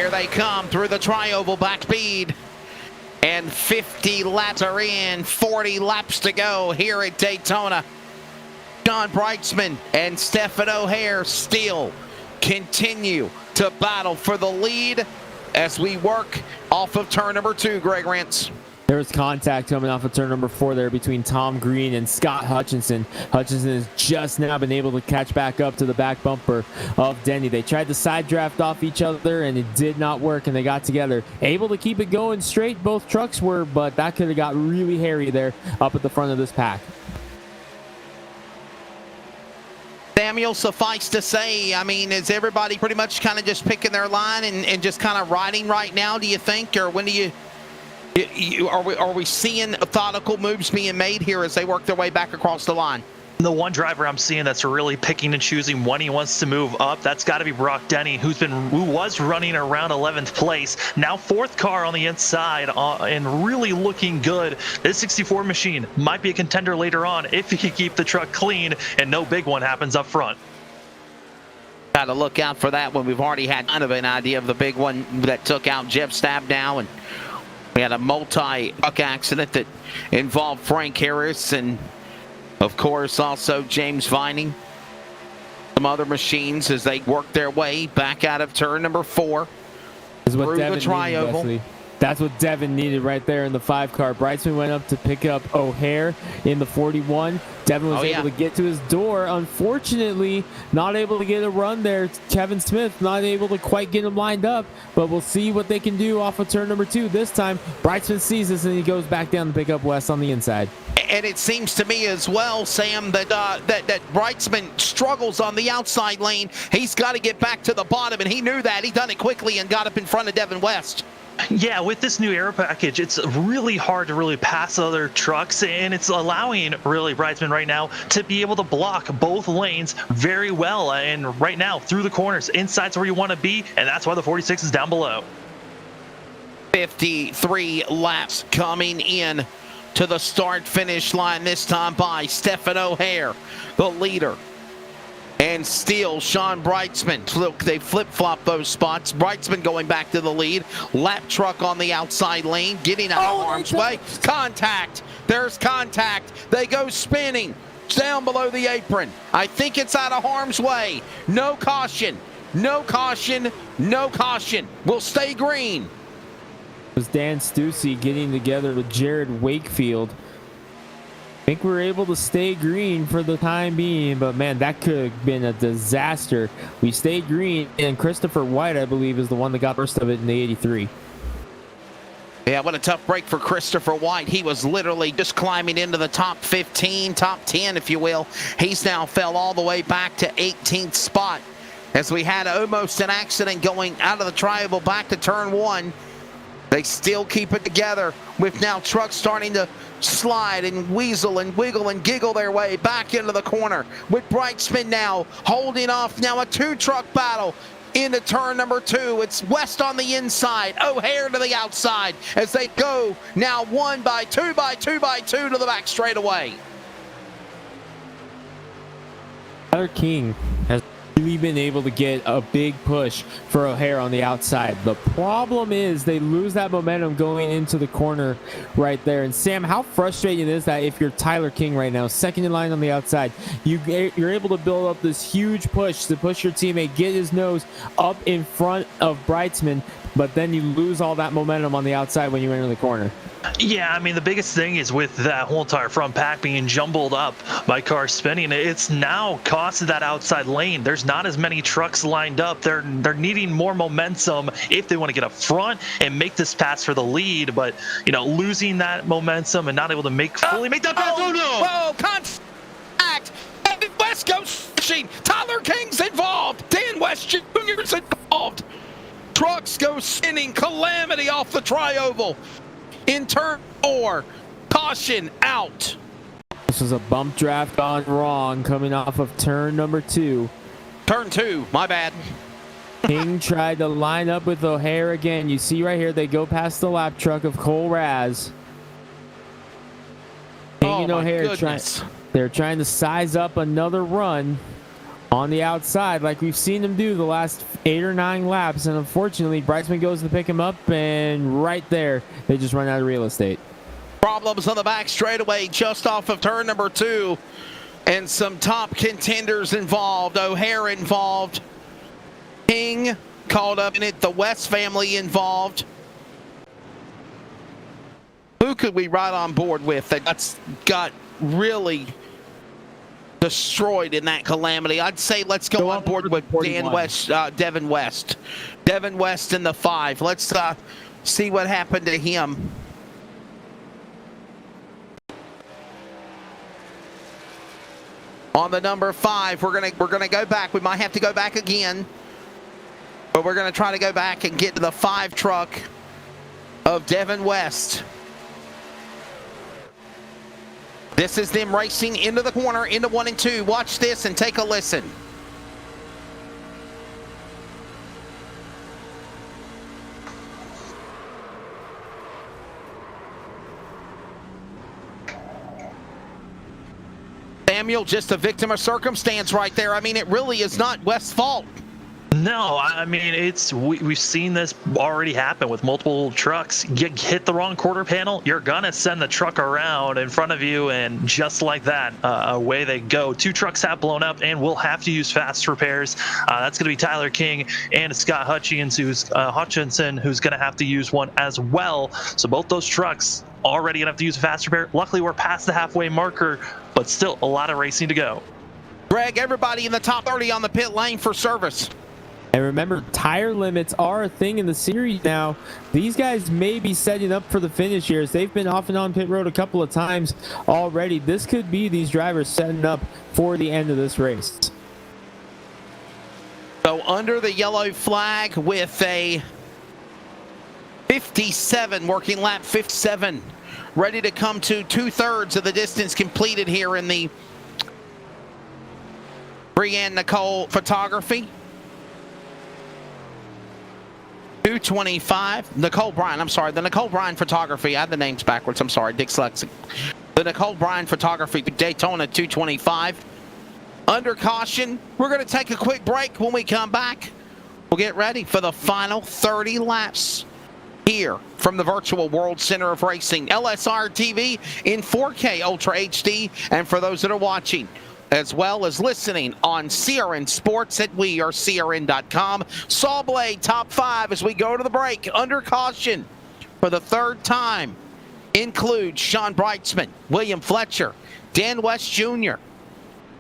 Here they come through the tri-oval back speed. And 50 laps are in, 40 laps to go here at Daytona. John Breitzman and Stephen O'Hare still continue to battle for the lead as we work off of turn number 2, Greg Rance. There was contact coming off of turn number 4 there between Tom Green and Scott Hutchinson. Hutchinson has just now been able to catch back up to the back bumper of Denny. They tried to side draft off each other and it did not work, and they got together. Able to keep it going straight, both trucks were, but that could have got really hairy there up at the front of this pack. Samuel, suffice to say, I mean, is everybody pretty much kind of just picking their line and just kind of riding right now, do you think? Or when do you are we seeing methodical moves being made here as they work their way back across the line? The one driver I'm seeing that's really picking and choosing when he wants to move up, that's got to be Brock Denny, who was running around 11th place, now 4th car on the inside, and really looking good. This 64 machine might be a contender later on if he can keep the truck clean and no big one happens up front. Got to look out for that one. We've already had kind of an idea of the big one that took out Jeff Stabnow, and we had a multi-truck accident that involved Frank Harris and, of course, also James Vining. Some other machines as they work their way back out of turn number 4 through the tri-oval. That's what Devin needed right there in the 5 car. Breitzman went up to pick up O'Hare in the 41. Devin was able to get to his door. Unfortunately, not able to get a run there. Kevin Smith not able to quite get him lined up, but we'll see what they can do off of turn number 2 this time. Breitzman sees this and he goes back down to pick up Wes on the inside. And it seems to me as well, Sam, that that Breitzman struggles on the outside lane. He's got to get back to the bottom, and he knew that. He done it quickly and got up in front of Devin West. Yeah, with this new aero package, it's really hard to really pass other trucks, and it's allowing really Breitzman right now to be able to block both lanes very well. And right now, through the corners, inside's where you want to be, and that's why the 46 is down below. 53 laps coming in to the start-finish line, this time by Stephen O'Hare, the leader. And still, Sean Breitzman. Look, they flip-flop those spots. Breitzman going back to the lead. Lap truck on the outside lane, getting out of harm's way. Contact. There's contact. They go spinning down below the apron. I think it's out of harm's way. No caution. No caution. No caution. We'll stay green. It was Dan Stussy getting together with Jared Wakefield. I think we're able to stay green for the time being, but man, that could have been a disaster. We stayed green, and Christopher White, I believe, is the one that got first of it in the 83. Yeah, what a tough break for Christopher White. He was literally just climbing into the top 15, top 10, if you will. He's now fell all the way back to 18th spot as we had almost an accident going out of the tri-oval back to turn 1. They still keep it together with now trucks starting to slide and weasel and wiggle and giggle their way back into the corner with Breitzman now holding off now a 2-truck battle into turn number 2. It's West on the inside, O'Hare to the outside as they go now 1 by 2 by 2 by 2 to the back straightaway. Tyler King has really been able to get a big push for O'Hare on the outside. The problem is they lose that momentum going into the corner right there. And Sam, how frustrating is that if you're Tyler King right now, second in line on the outside, you're able to build up this huge push to push your teammate, get his nose up in front of Breitzman, but then you lose all that momentum on the outside when you enter the corner. Yeah, I mean, the biggest thing is with that whole entire front pack being jumbled up by cars spinning, it's now costed that outside lane. There's not as many trucks lined up. They're needing more momentum if they want to get up front and make this pass for the lead. But, you know, losing that momentum and not able to fully make that pass. Oh, no! Whoa, contact! West goes pushing. Tyler King's involved. Dan West Jr.'s involved. Trucks go spinning. Calamity off the tri-oval. In turn 4, caution out. This was a bump draft gone wrong coming off of turn number 2. Turn 2, my bad. King tried to line up with O'Hare again. You see right here, they go past the lap truck of Cole Raz. King and O'Hare they're trying to size up another run on the outside like we've seen him do the last 8 or 9 laps. And unfortunately, Bryceman goes to pick him up, and right there, they just run out of real estate. Problems on the back straightaway just off of turn number 2. And some top contenders involved. O'Hare involved. King called up in it. The West family involved. Who could we ride on board with that's got really destroyed in that calamity? I'd say let's go on board with Devin West. Devin West in the 5. Let's see what happened to him. On the number 5, we're gonna go back. We might have to go back again, but we're gonna try to go back and get to the 5 truck of Devin West. This is them racing into the corner, into 1 and 2. Watch this and take a listen. Samuel, just a victim of circumstance right there. I mean, it really is not West's fault. No, I mean, we've seen this already happen with multiple trucks. You hit the wrong quarter panel, you're gonna send the truck around in front of you, and just like that, away they go. 2 trucks have blown up, and we'll have to use fast repairs. That's gonna be Tyler King and Scott Hutchinson, who's gonna have to use one as well. So both those trucks already gonna have to use a fast repair. Luckily, we're past the halfway marker, but still a lot of racing to go. Greg, everybody in the top 30 on the pit lane for service. And remember, tire limits are a thing in the series now. These guys may be setting up for the finish here, as they've been off and on pit road a couple of times already. This could be these drivers setting up for the end of this race. So under the yellow flag with a 57, working lap 57, ready to come to 2/3 of the distance completed here in the Brianne Nicole photography. 2:25. Nicole Bryan, I'm sorry, the Nicole Bryan photography. I had the names backwards. I'm sorry, dyslexic. The Nicole Bryan photography, Daytona 2:25. Under caution. We're going to take a quick break. When we come back, we'll get ready for the final 30 laps here from the Virtual World Center of Racing. LSRTV in 4K Ultra HD. And for those that are watching, as well as listening on CRN Sports at wearecrn.com. Saw Blade top 5 as we go to the break. Under caution for the 3rd time includes Sean Brightsman, William Fletcher, Dan West Jr.,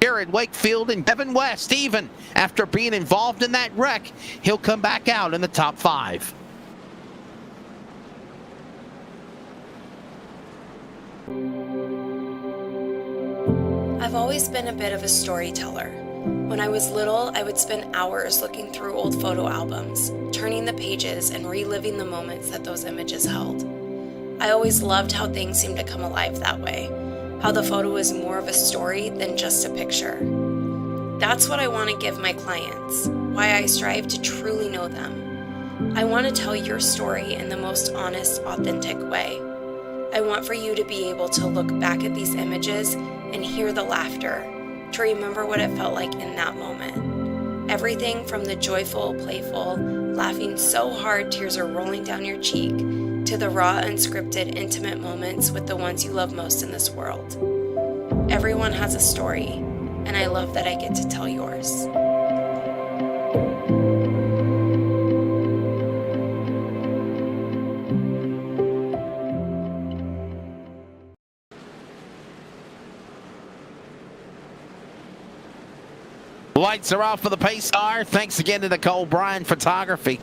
Jared Wakefield, and Devin West. Even after being involved in that wreck, he'll come back out in the top 5. I've always been a bit of a storyteller. When I was little, I would spend hours looking through old photo albums, turning the pages and reliving the moments that those images held. I always loved how things seemed to come alive that way, how the photo was more of a story than just a picture. That's what I want to give my clients, why I strive to truly know them. I want to tell your story in the most honest, authentic way. I want for you to be able to look back at these images and hear the laughter, to remember what it felt like in that moment. Everything from the joyful, playful, laughing so hard tears are rolling down your cheek, to the raw, unscripted, intimate moments with the ones you love most in this world. Everyone has a story, and I love that I get to tell yours. Lights are off for the pace car. Thanks again to Nicole Bryan Photography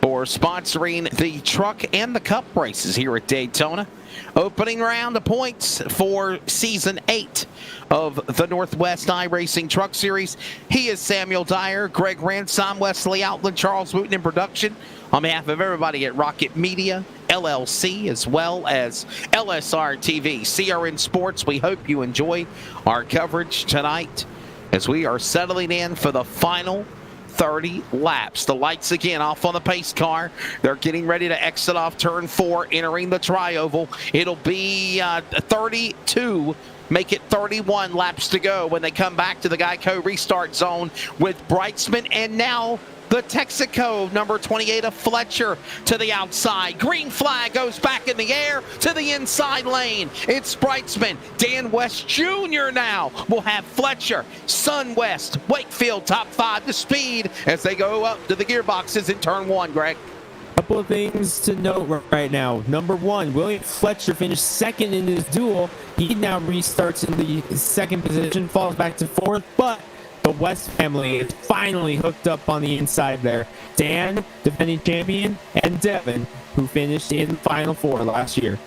for sponsoring the truck and the cup races here at Daytona. Opening round of points for season 8 of the Northwest iRacing Truck Series. He is Samuel Dyer, Greg Ransom, Wesley Outland, Charles Wooten in production. On behalf of everybody at Rocket Media, LLC, as well as LSRTV, CRN Sports, we hope you enjoy our coverage tonight as we are settling in for the final 30 laps. The lights again off on the pace car. They're getting ready to exit off turn 4, entering the tri-oval. It'll be 32 make it 31 laps to go when they come back to the Geico restart zone with Brightsman and now the Texaco number 28 of Fletcher to the outside. Green flag goes back in the air to the inside lane. It's Brightsman. Dan West Jr. now will have Fletcher, Sun West, Wakefield top 5 to speed as they go up to the gearboxes in turn 1, Greg. Couple of things to note right now. Number one, William Fletcher finished second in his duel. He now restarts in the second position, falls back to 4th, but the West family is finally hooked up on the inside there. Dan, defending champion, and Devin, who finished in the Final 4 last year.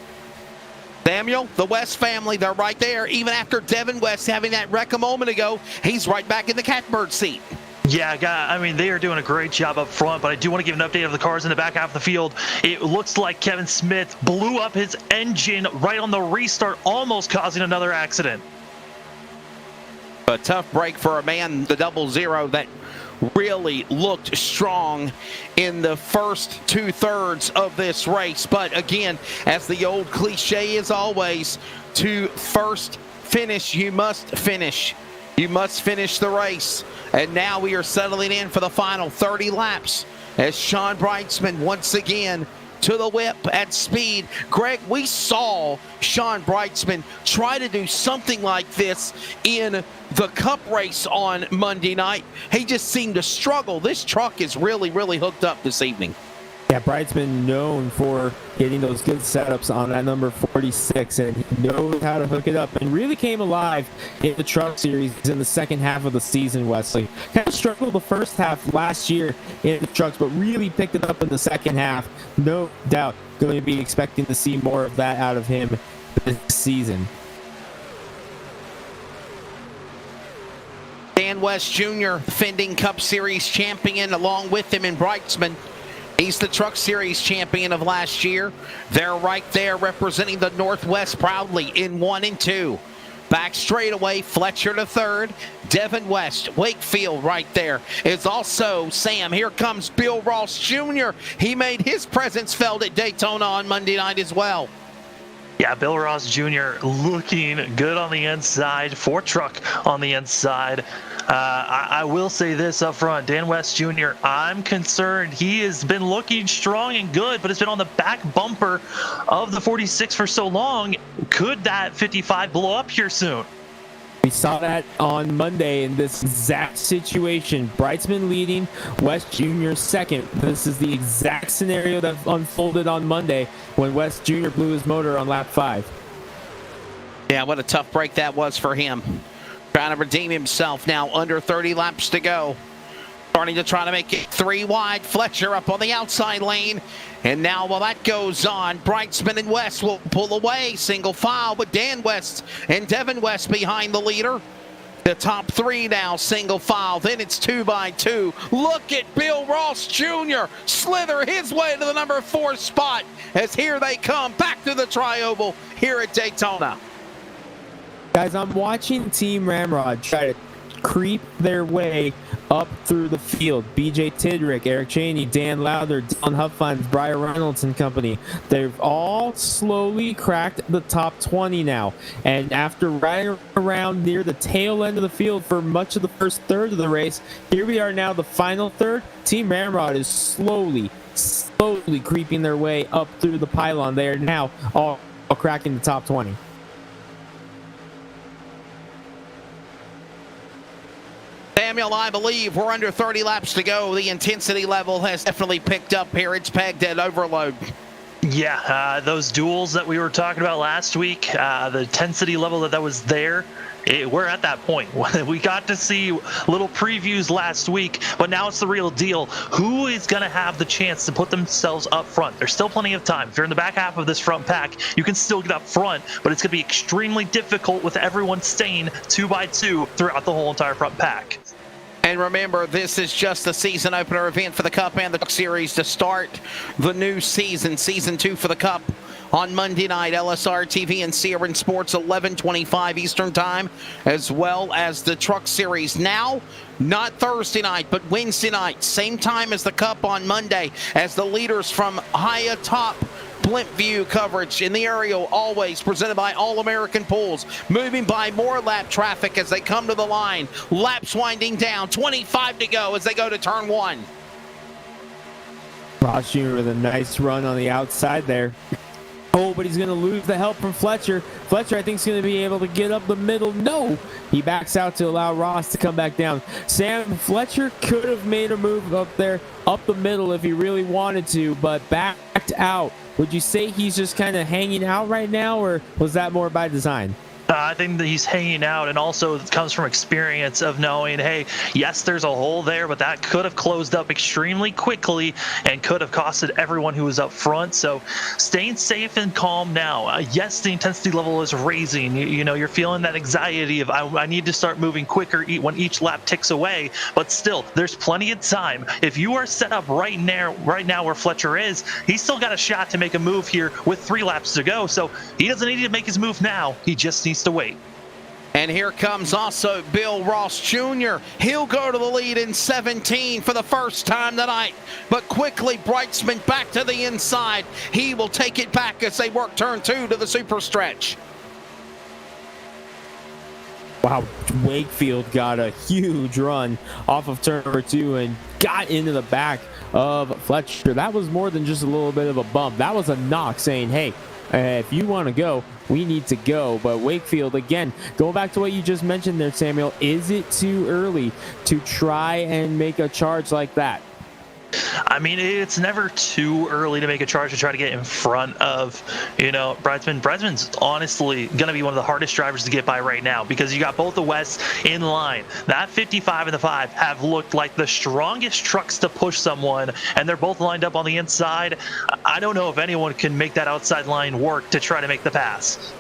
Samuel, the West family, they're right there. Even after Devin West having that wreck a moment ago, he's right back in the catbird seat. Yeah, I mean, they are doing a great job up front, but I do want to give an update of the cars in the back half of the field. It looks like Kevin Smith blew up his engine right on the restart, almost causing another accident. A tough break for a man, the 00, that really looked strong in the first 2/3 of this race. But again, as the old cliche is always, to first finish, you must finish. You must finish the race. And now we are settling in for the final 30 laps as Sean Brightsman once again to the whip at speed. Greg, we saw Sean Brightsman try to do something like this in the Cup race on Monday night. He just seemed to struggle. This truck is really, really hooked up this evening. Yeah, Brightsman known for getting those good setups on that number 46, and he knows how to hook it up and really came alive in the Truck Series in the second half of the season, Wesley. Kind of struggled the first half last year in the trucks, but really picked it up in the second half. No doubt going to be expecting to see more of that out of him this season. Dan West Jr., defending Cup Series champion, along with him in Brightsman. He's the Truck Series champion of last year. They're right there representing the Northwest proudly in 1 and 2. Back straightaway, Fletcher to 3rd. Devin West, Wakefield right there is also Sam. Here comes Bill Ross Jr. He made his presence felt at Daytona on Monday night as well. Yeah, Bill Ross Jr. looking good on the inside, for Truck on the inside. I will say this up front, Dan West Jr., I'm concerned. He has been looking strong and good, but has been on the back bumper of the 46 for so long. Could that 55 blow up here soon? We saw that on Monday in this exact situation. Brightsman leading, West Jr. second. This is the exact scenario that unfolded on Monday when West Jr. blew his motor on lap 5. Yeah, what a tough break that was for him. Trying to redeem himself now, under 30 laps to go. Starting to try to make it 3 wide. Fletcher up on the outside lane. And now while that goes on, Brightsman and West will pull away single file, but Dan West and Devin West behind the leader. The top 3 now single file, then it's 2 by 2. Look at Bill Ross Jr. slither his way to the number 4 spot as here they come back to the Tri-Oval here at Daytona. Guys, I'm watching Team Ramrod try to creep their way up through the field. BJ Tidrick, Eric Cheney, Dan Lowther, Dylan Huffines, Brian Reynolds and company. They've all slowly cracked the top 20 now. And after riding around near the tail end of the field for much of the first third of the race, here we are now, the final third. Team Ramrod is slowly creeping their way up through the pylon. They are now all cracking the top 20. Samuel, I believe we're under 30 laps to go. The intensity level has definitely picked up here. It's pegged at overload. Yeah, those duels that we were talking about last week, the intensity level that was there, we're at that point. We got to see little previews last week, but now it's the real deal. Who is going to have the chance to put themselves up front? There's still plenty of time. If you're in the back half of this front pack, you can still get up front, but it's going to be extremely difficult with everyone staying 2 by 2 throughout the whole entire front pack. And remember, this is just the season opener event for the Cup and the Truck Series to start the new season, Season 2 for the Cup. On Monday night, LSRTV and Sierra Sports, 11:25 Eastern Time, as well as the Truck Series. Now, not Thursday night, but Wednesday night, same time as the Cup on Monday, as the leaders from high atop blimp view coverage in the aerial, always presented by All American Pools. Moving by more lap traffic as they come to the line. Laps winding down, 25 to go as they go to turn 1. Ross Jr. with a nice run on the outside there. Oh, but he's going to lose the help from Fletcher. Fletcher, I think, is going to be able to get up the middle. No, he backs out to allow Ross to come back down. Sam, Fletcher could have made a move up there, up the middle if he really wanted to, but backed out. Would you say he's just kind of hanging out right now, or was that more by design? I think that he's hanging out, and also it comes from experience of knowing, hey, yes, there's a hole there, but that could have closed up extremely quickly and could have costed everyone who was up front. So staying safe and calm now. Yes, the intensity level is raising. You know, you're feeling that anxiety of I need to start moving quicker when each lap ticks away, but still, there's plenty of time. If you are set up right now where Fletcher is, he's still got a shot to make a move here with 3 laps to go. So he doesn't need to make his move now. He just needs to wait. And here comes also Bill Ross Jr. He'll go to the lead in 17 for the first time tonight. But quickly, Brightsman back to the inside. He will take it back as they work turn 2 to the super stretch. Wow, Wakefield got a huge run off of turn number 2 and got into the back of Fletcher. That was more than just a little bit of a bump. That was a knock saying, hey, if you want to go, we need to go. But Wakefield, again, going back to what you just mentioned there, Samuel, is it too early to try and make a charge like that? I mean, it's never too early to make a charge to try to get in front of, Brightsman. Brightsman's honestly going to be one of the hardest drivers to get by right now because you got both the Wests in line. That 55 and the 5 have looked like the strongest trucks to push someone, and they're both lined up on the inside. I don't know if anyone can make that outside line work to try to make the pass.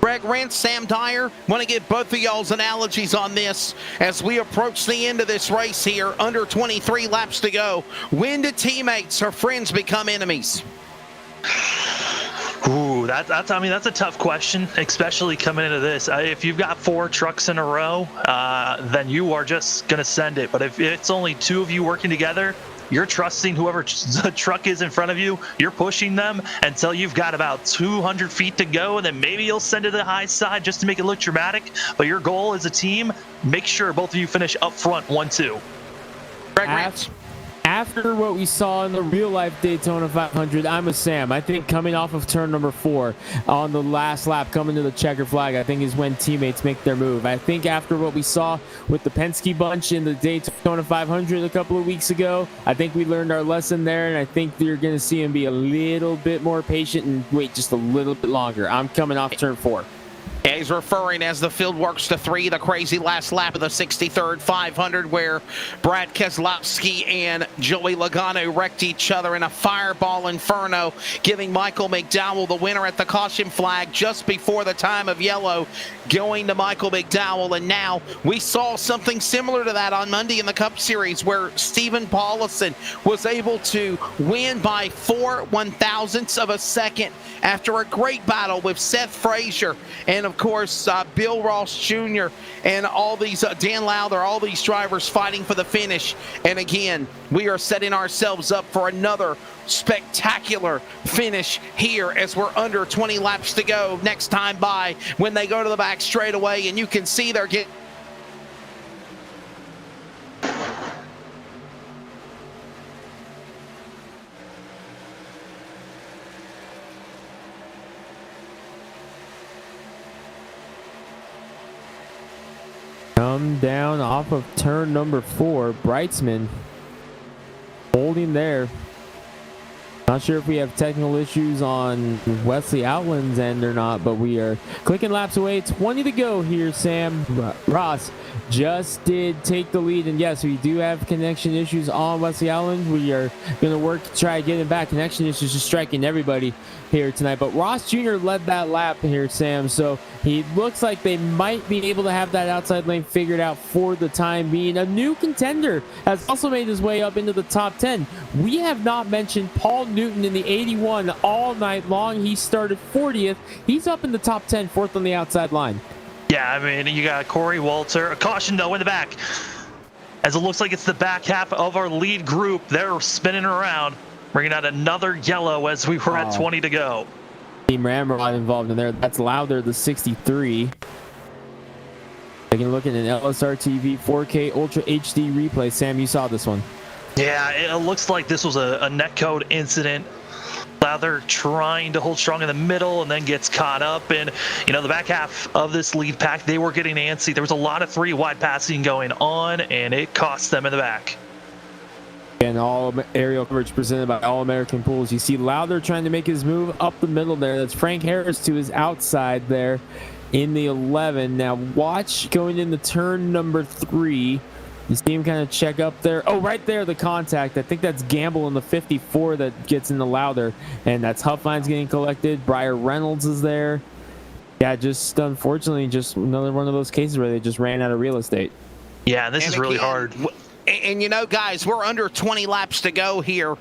Greg Rance, Sam Dyer, want to get both of y'all's analogies on this as we approach the end of this race here, under 23 laps to go. When do teammates or friends become enemies? Ooh, that's a tough question, especially coming into this. If you've got 4 trucks in a row, then you are just going to send it. But if it's only 2 of you working together, you're trusting whoever the truck is in front of you. You're pushing them until you've got about 200 feet to go, and then maybe you'll send it to the high side just to make it look dramatic. But your goal as a team, make sure both of you finish up front 1-2. Greg Rance. After what we saw in the real-life Daytona 500, I'm with Sam. I think coming off of turn number 4 on the last lap, coming to the checker flag, I think is when teammates make their move. I think after what we saw with the Penske bunch in the Daytona 500 a couple of weeks ago, I think we learned our lesson there, and I think you're going to see him be a little bit more patient and wait just a little bit longer. I'm coming off turn 4. Yeah, he's referring as the field works to 3, the crazy last lap of the 63rd 500 where Brad Keselowski and Joey Logano wrecked each other in a fireball inferno, giving Michael McDowell the winner at the caution flag just before the time of yellow, going to Michael McDowell. And now we saw something similar to that on Monday in the Cup Series where Stephen Paulison was able to win by 4 1/1000ths of a second after a great battle with Seth Frazier and, of course, Bill Ross Jr. and all these, Dan Lowther, all these drivers fighting for the finish. And again, we are setting ourselves up for another spectacular finish here as we're under 20 laps to go next time by when they go to the back straightaway, and you can see they're getting come down off of turn number 4. Brightsman holding there. Not sure if we have technical issues on Wesley Outland's end or not, but we are clicking laps away. 20 to go here, Sam. Ross just did take the lead, and yes, we do have connection issues on Wesley Outland. We are going to work to try to get him back. Connection issues just striking everybody here tonight, but Ross Jr. led that lap here, Sam, so he looks like they might be able to have that outside lane figured out for the time being. A new contender has also made his way up into the top 10. We have not mentioned Paul Newton in the 81 all night long. He started 40th. He's up in the top 10, 4th on the outside line. Yeah, I mean, you got Corey Walter. A caution, though, in the back. As it looks like it's the back half of our lead group. They're spinning around. bringing out another yellow as we were at 20 to go. Team Ramrod involved in there. That's Lowther, the 63. Taking a look at an LSRTV 4K Ultra HD replay. Sam, you saw this one. Yeah, it looks like this was a netcode incident. Lowther trying to hold strong in the middle and then gets caught up. And, the back half of this lead pack, they were getting antsy. There was a lot of 3-wide passing going on, and it cost them in the back. And all aerial coverage presented by All American Pools. You see Lowther trying to make his move up the middle there. That's Frank Harris to his outside there in the 11. Now watch going into turn number 3. You see him kind of check up there. Oh, right there, the contact. I think that's Gamble in the 54 that gets into Lowther. And that's Huffline's getting collected. Briar Reynolds is there. Yeah, just unfortunately, just another one of those cases where they just ran out of real estate. Yeah, this is really hard. And guys, we're under 20 laps to go here.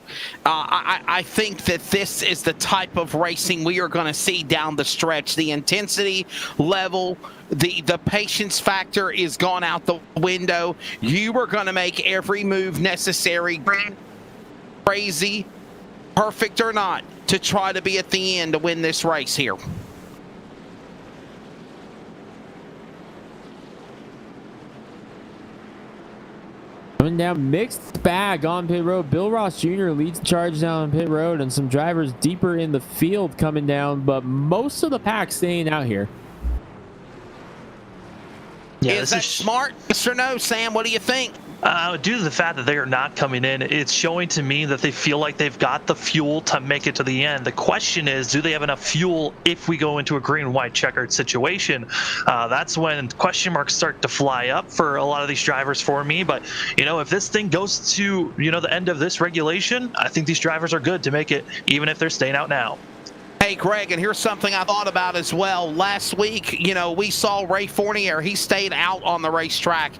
I think that this is the type of racing we are going to see down the stretch. The intensity level, the patience factor is gone out the window. You are going to make every move necessary, crazy, perfect or not, to try to be at the end to win this race here. Coming down, mixed bag on pit road. Bill Ross Jr. leads the charge down on pit road, and some drivers deeper in the field coming down, but most of the pack staying out here. Yeah, is that smart? Yes or no, Sam? What do you think? Due to the fact that they are not coming in, it's showing to me that they feel like they've got the fuel to make it to the end. The question is, do they have enough fuel if we go into a green and white checkered situation? That's when question marks start to fly up for a lot of these drivers for me. But, if this thing goes to, the end of this regulation, I think these drivers are good to make it, even if they're staying out now. Hey, Greg, and here's something I thought about as well. Last week, we saw Ray Fournier. He stayed out on the racetrack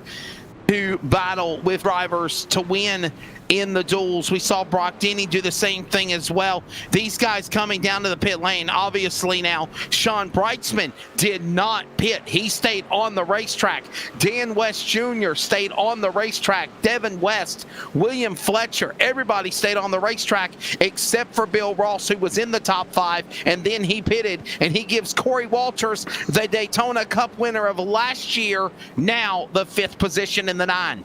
to battle with drivers to win in the duels. We saw Brock Denny do the same thing as well. These guys coming down to the pit lane, obviously now, Sean Breitzman did not pit. He stayed on the racetrack. Dan West Jr. stayed on the racetrack. Devin West, William Fletcher, everybody stayed on the racetrack except for Bill Ross, who was in the top 5, and then he pitted, and he gives Corey Walters, the Daytona Cup winner of last year, now the 5th position in the 9.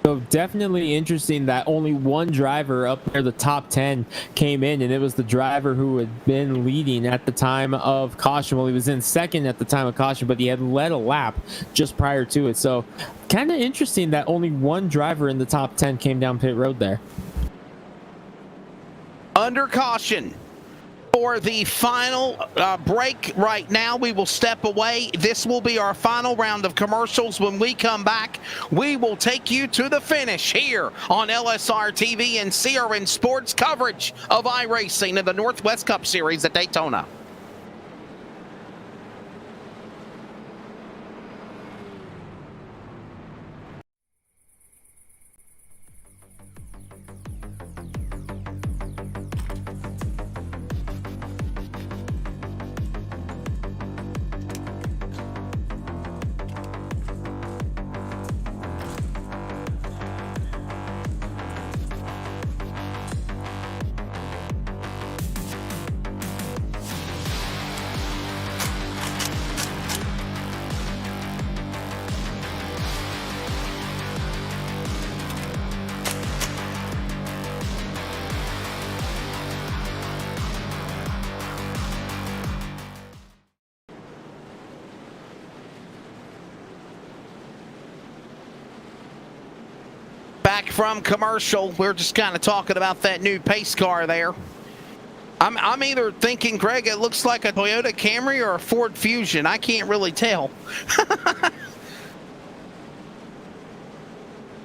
So definitely interesting that only one driver up there, the top 10, came in, and it was the driver who had been leading at the time of caution. Well, he was in second at the time of caution, but he had led a lap just prior to it. So kind of interesting that only one driver in the top 10 came down pit road there. Under caution. For the final break right now, we will step away. This will be our final round of commercials. When we come back, we will take you to the finish here on LSR TV and CRN Sports coverage of iRacing in the Northwest Cup Series at Daytona. Back from commercial, we're just kind of talking about that new pace car there. I'm either thinking, Greg, it looks like a Toyota Camry or a Ford Fusion. I can't really tell.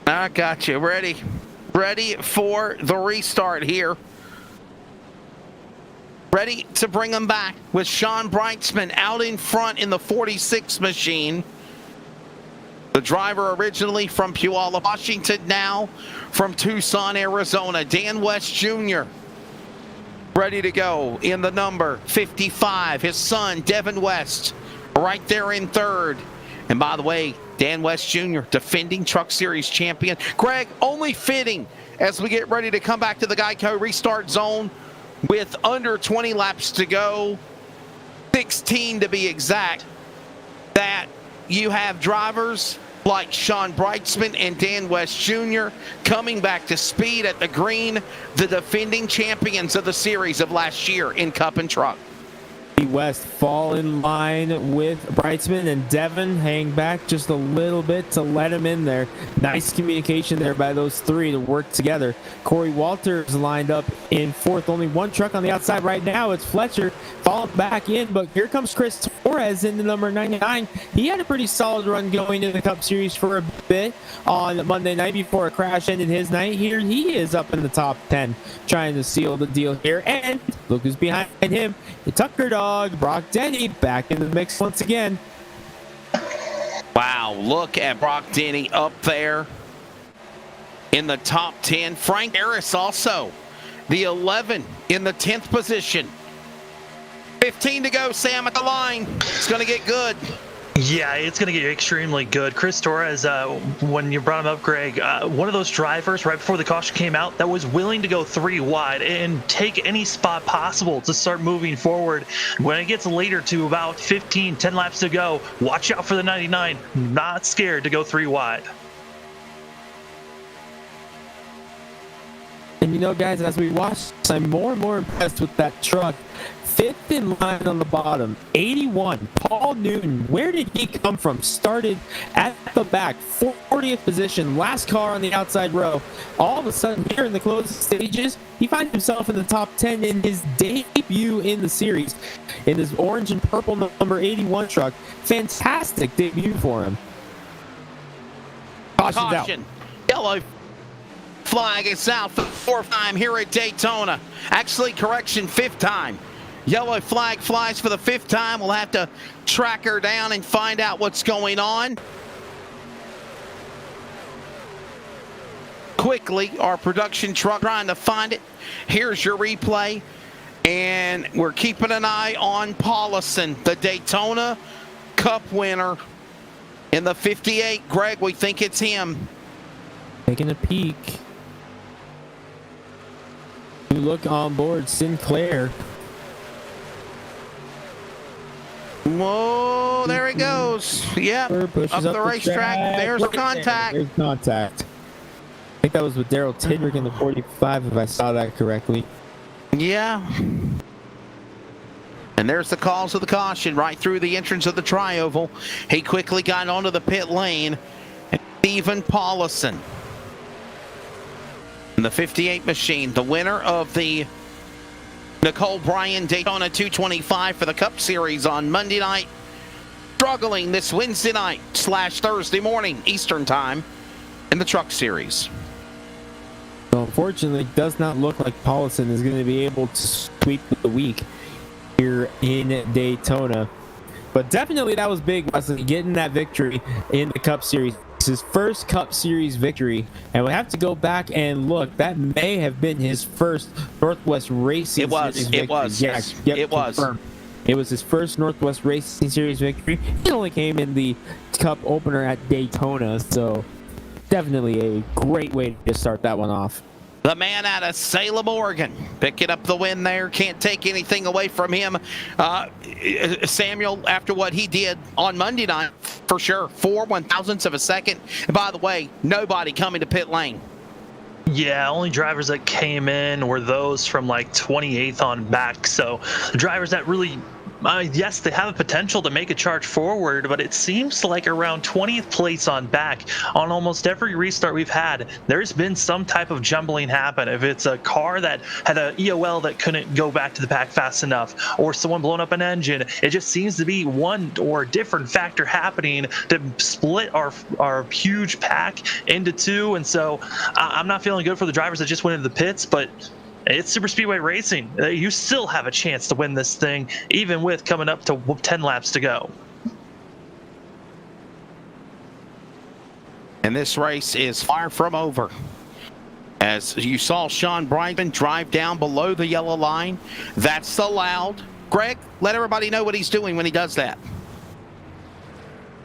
I got you. Ready for the restart here. Ready to bring them back with Sean Breitzman out in front in the 46 machine. The driver originally from Puyallup, Washington, now from Tucson, Arizona, Dan West Jr. Ready to go in the number 55. His son, Devin West, right there in third. And by the way, Dan West Jr., defending Truck Series champion. Greg, only fitting as we get ready to come back to the Geico restart zone with under 20 laps to go, 16 to be exact, that you have drivers like Sean Brightsman and Dan West Jr. coming back to speed at the green, the defending champions of the series of last year in Cup and Truck. West fall in line with Brightsman, and Devin hang back just a little bit to let him in there. Nice communication there by those three to work together. Corey Walters lined up in fourth. Only one truck on the outside right now. It's Fletcher falling back in, but here comes Chris Torres in the number 99. He had a pretty solid run going into the Cup Series for a bit on Monday night before a crash ended his night. Here he is up in the top 10 trying to seal the deal here, and look who's behind him. The Tucker Dog, Brock Denny, back in the mix once again. Wow, look at Brock Denny up there in the top 10. Frank Harris also, the 11 in the 10th position. 15 to go, Sam, at the line. It's going to get good. Yeah, it's going to get extremely good. Chris Torres, when you brought him up, Greg, one of those drivers right before the caution came out that was willing to go 3 wide and take any spot possible to start moving forward. When it gets later to about 10 laps to go, watch out for the 99. Not scared to go 3 wide. And you know, guys, as we watch, I'm more and more impressed with that truck. 5th in line on the bottom, 81, Paul Newton. Where did he come from? Started at the back, 40th position, last car on the outside row. All of a sudden, here in the closing stages, he finds himself in the top 10 in his debut in the series, in his orange and purple number 81 truck. Fantastic debut for him. Caution. Yellow flag is out for the 4th time here at Daytona. Actually, correction, 5th time. Yellow flag flies for the 5th time. We'll have to track her down and find out what's going on. Quickly, our production truck trying to find it. Here's your replay. And we're keeping an eye on Paulison, the Daytona Cup winner in the 58. Greg, we think it's him. Taking a peek. You look on board, Sinclair. Whoa, there he goes. Yep, up the racetrack. There's contact. There's contact. I think that was with Daryl Tidrick in the 45, if I saw that correctly. Yeah. And there's the calls of the caution right through the entrance of the tri-oval. He quickly got onto the pit lane. And Stephen Paulison, the 58 machine, the winner of the Nicole Bryan Daytona 225 for the Cup Series on Monday night, struggling this Wednesday night / Thursday morning Eastern time in the Truck Series. So unfortunately, it does not look like Paulison is going to be able to sweep the week here in Daytona. But definitely that was big, Wesley, getting that victory in the Cup Series. His first Cup Series victory, and we have to go back and look. That may have been his first Northwest Racing Series victory. It was. It was. It was his first Northwest Racing Series victory. He only came in the Cup opener at Daytona, so definitely a great way to start that one off. The man out of Salem, Oregon, picking up the win there. Can't take anything away from him. Samuel, after what he did on Monday night, for sure, 4 1,000ths of a second. And by the way, nobody coming to pit lane. Yeah, only drivers that came in were those from like 28th on back. So the drivers that really, yes, they have a potential to make a charge forward, but it seems like around 20th place on back on almost every restart we've had, there's been some type of jumbling happen. If it's a car that had an EOL that couldn't go back to the pack fast enough, or someone blowing up an engine, it just seems to be one or different factor happening to split our huge pack into 2. And so I'm not feeling good for the drivers that just went into the pits, but it's super speedway racing. You still have a chance to win this thing, even with coming up to 10 laps to go. And this race is far from over. As you saw Sean Brightman drive down below the yellow line, that's allowed. Greg, let everybody know what he's doing when he does that.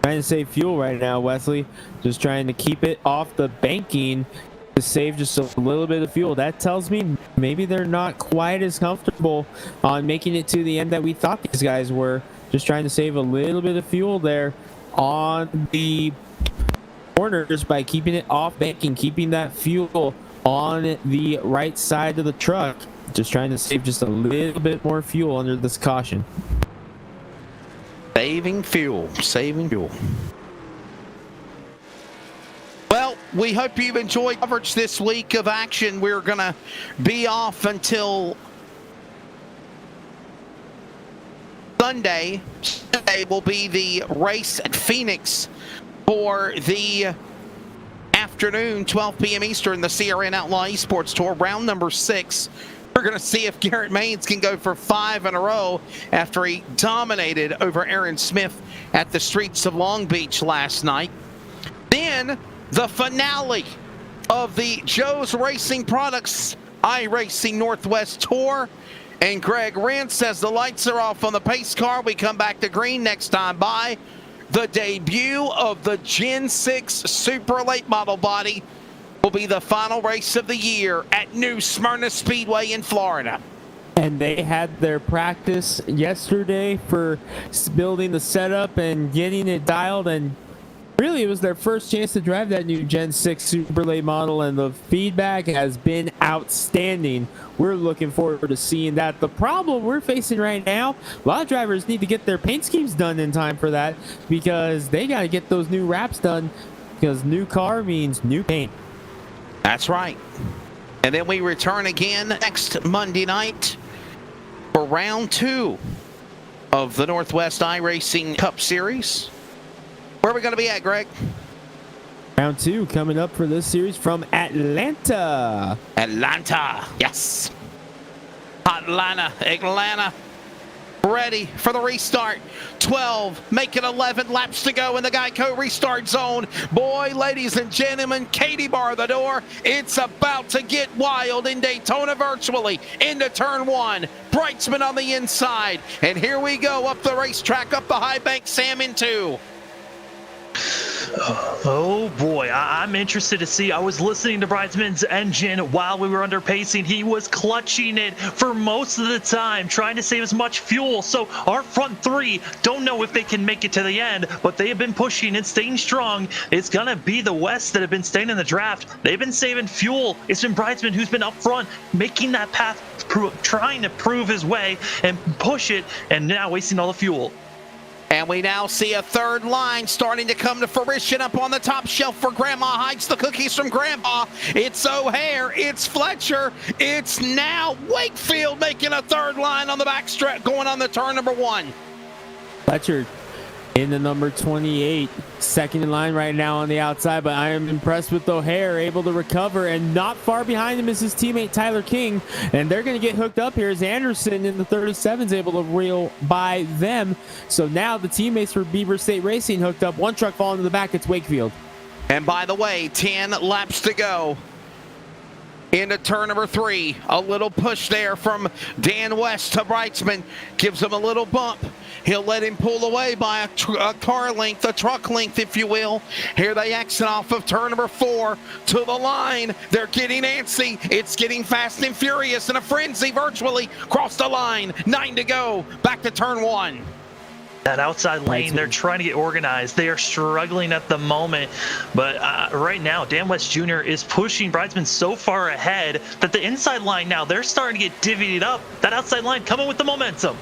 Trying to save fuel right now, Wesley. Just trying to keep it off the banking to save just a little bit of fuel. That tells me maybe they're not quite as comfortable on making it to the end that we thought these guys were. Just trying to save a little bit of fuel there on the corners by keeping it off banking, keeping that fuel on the right side of the truck. Just trying to save just a little bit more fuel under this caution. Saving fuel, saving fuel. Well, we hope you've enjoyed coverage this week of action. We're going to be off until Sunday. Sunday will be the race at Phoenix for the afternoon, 12 p.m. Eastern, the CRN Outlaw Esports Tour, round number 6. We're going to see if Garrett Maines can go for 5 in a row after he dominated over Aaron Smith at the streets of Long Beach last night. Then the finale of the Joe's Racing Products iRacing Northwest Tour. And Greg Rentz, as the lights are off on the pace car, we come back to green next time by the debut of the Gen 6 Super Late Model Body. Will be the final race of the year at New Smyrna Speedway in Florida. And they had their practice yesterday for building the setup and getting it dialed, and really it was their first chance to drive that new Gen 6 Super Late model, and the feedback has been outstanding. We're looking forward to seeing that. The problem we're facing right now, a lot of drivers need to get their paint schemes done in time for that, because they got to get those new wraps done, because new car means new paint. That's right. And then we return again next Monday night for round 2 of the Northwest iRacing Cup Series. Where are we going to be at, Greg? Round 2 coming up for this series from Atlanta. Atlanta, yes. Atlanta. Ready for the restart. 12, make it 11 laps to go in the Geico restart zone. Boy, ladies and gentlemen, Katie bar the door. It's about to get wild in Daytona virtually into turn 1. Brightsman on the inside. And here we go up the racetrack, up the high bank, Sam in 2. Oh boy, I'm interested to see. I was listening to Bridesman's engine while we were under pacing. He was clutching it for most of the time, trying to save as much fuel. So our front 3 don't know if they can make it to the end, but they have been pushing and staying strong. It's gonna be the West that have been staying in the draft. They've been saving fuel. It's been Bridesman who's been up front, making that path, trying to prove his way and push it, and now wasting all the fuel. And we now see a third line starting to come to fruition up on the top shelf for Grandma hides the cookies from Grandpa. It's O'Hare, it's Fletcher, it's now Wakefield making a third line on the backstretch going on the turn number 1. Fletcher in the number 28, second in line right now on the outside, but I am impressed with O'Hare able to recover, and not far behind him is his teammate Tyler King, and they're going to get hooked up here as Anderson in the 37s able to reel by them. So now the teammates for Beaver State Racing hooked up. One truck falling to the back, it's Wakefield. And by the way, 10 laps to go into turn number 3. A little push there from Dan West to Brightsman. Gives him a little bump. He'll let him pull away by a car length, a truck length, if you will. Here they exit off of turn number 4 to the line. They're getting antsy. It's getting fast and furious in a frenzy virtually. Cross the line. 9 to go. Back to turn 1. That outside lane, they're trying to get organized. They are struggling at the moment. But right now, Dan West Jr. is pushing Bridesman so far ahead that the inside line now, they're starting to get divvied up. That outside line coming with the momentum.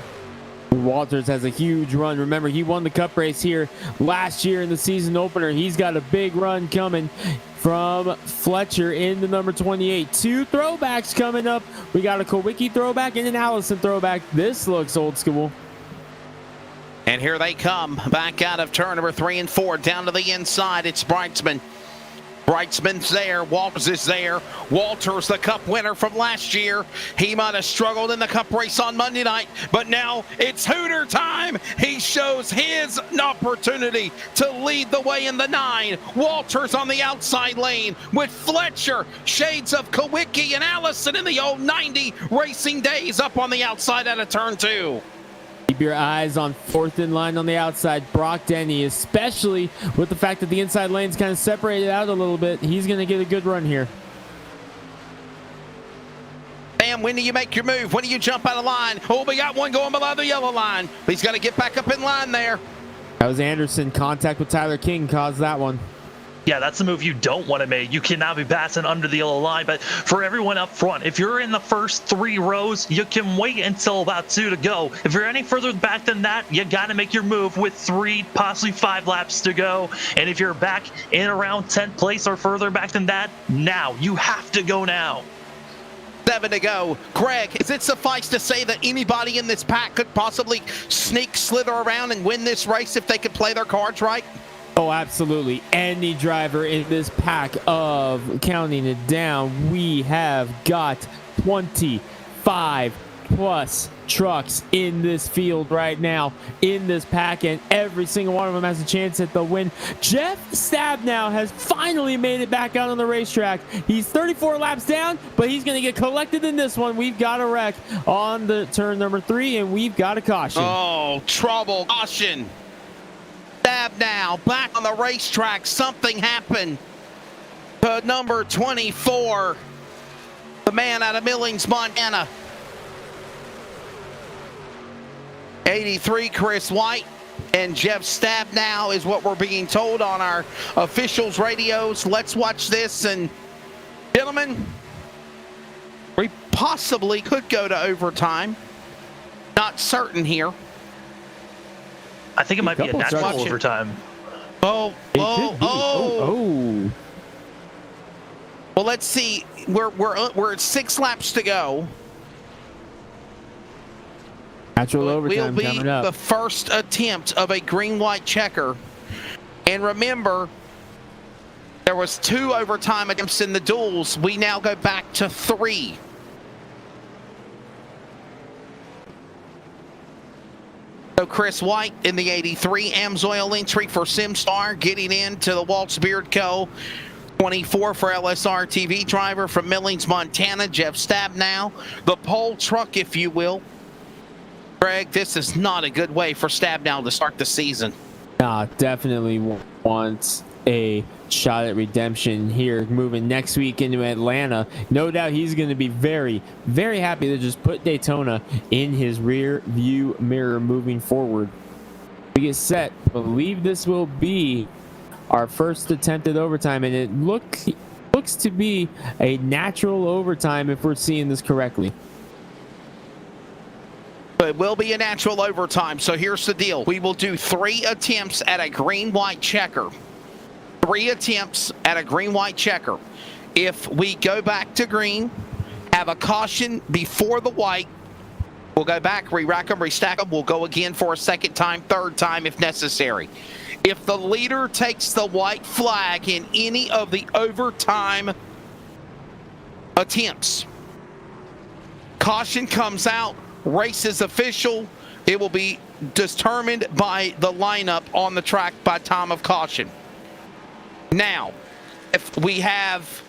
Walters has a huge run. Remember, he won the cup race here last year in the season opener. He's got a big run coming from Fletcher in the number 28. 2 throwbacks coming up. We got a Kowicki throwback and an Allison throwback. This looks old school. And here they come back out of turn number 3 and 4 down to the inside. It's Brightsman. Brightsman's there. Walters is there. Walters, the cup winner from last year. He might have struggled in the cup race on Monday night, but now it's Hooter time. He shows his opportunity to lead the way in the 9. Walters on the outside lane with Fletcher, shades of Kowicki and Allison in the old 90 racing days up on the outside out of turn 2. Keep your eyes on fourth in line on the outside, Brock Denny, especially with the fact that the inside lane's kind of separated out a little bit. He's going to get a good run here. Sam, when do you make your move? When do you jump out of line? Oh, we got one going below the yellow line. He's got to get back up in line there. That was Anderson. Contact with Tyler King caused that one. Yeah, that's the move you don't want to make. You cannot be passing under the yellow line. But for everyone up front, if you're in the first 3 rows, you can wait until about 2 to go. If you're any further back than that, you got to make your move with 3, possibly 5 laps to go. And if you're back in around 10th place or further back than that, now. You have to go now. 7 to go. Greg, is it suffice to say that anybody in this pack could possibly slither around and win this race if they could play their cards right? Oh, absolutely. Any driver in this pack of counting it down, we have got 25 plus trucks in this field right now in this pack, and every single one of them has a chance at the win. Jeff Stabnow has finally made it back out on the racetrack. He's 34 laps down, but he's going to get collected in this one. We've got a wreck on the turn number 3, and we've got a caution. Oh, trouble. Caution. Now back on the racetrack. Something happened to number 24, the man out of Millings, Montana. 83, Chris White, and Jeff Stabnow is what we're being told on our officials' radios. Let's watch this, and gentlemen, we possibly could go to overtime. Not certain here. I think it might be a natural overtime. Oh. Well, let's see. We're at 6 laps to go. Natural overtime will be coming up. The first attempt of a green-white checker. And remember, there was 2 overtime attempts in the duels. We now go back to 3. So Chris White in the 83, Amsoil entry for SimStar, getting into the Waltz Beard Co. 24 for LSRTV driver from Millings, Montana, Jeff Stabnow. The pole truck, if you will. Greg, this is not a good way for Stabnow to start the season. Nah, definitely wants a shot at redemption here, moving next week into Atlanta. No doubt he's going to be very, very happy to just put Daytona in his rear view mirror moving forward. We get set. Believe this will be our first attempt at overtime, and it looks to be a natural overtime if we're seeing this correctly. It will be a natural overtime. So here's the deal. We will do 3 attempts at a green-white checker. 3 attempts at a green-white checker. If we go back to green, have a caution before the white, we'll go back, re-rack them, restack them. We'll go again for a second time, third time if necessary. If the leader takes the white flag in any of the overtime attempts, caution comes out, race is official. It will be determined by the lineup on the track by time of caution. Now, if we have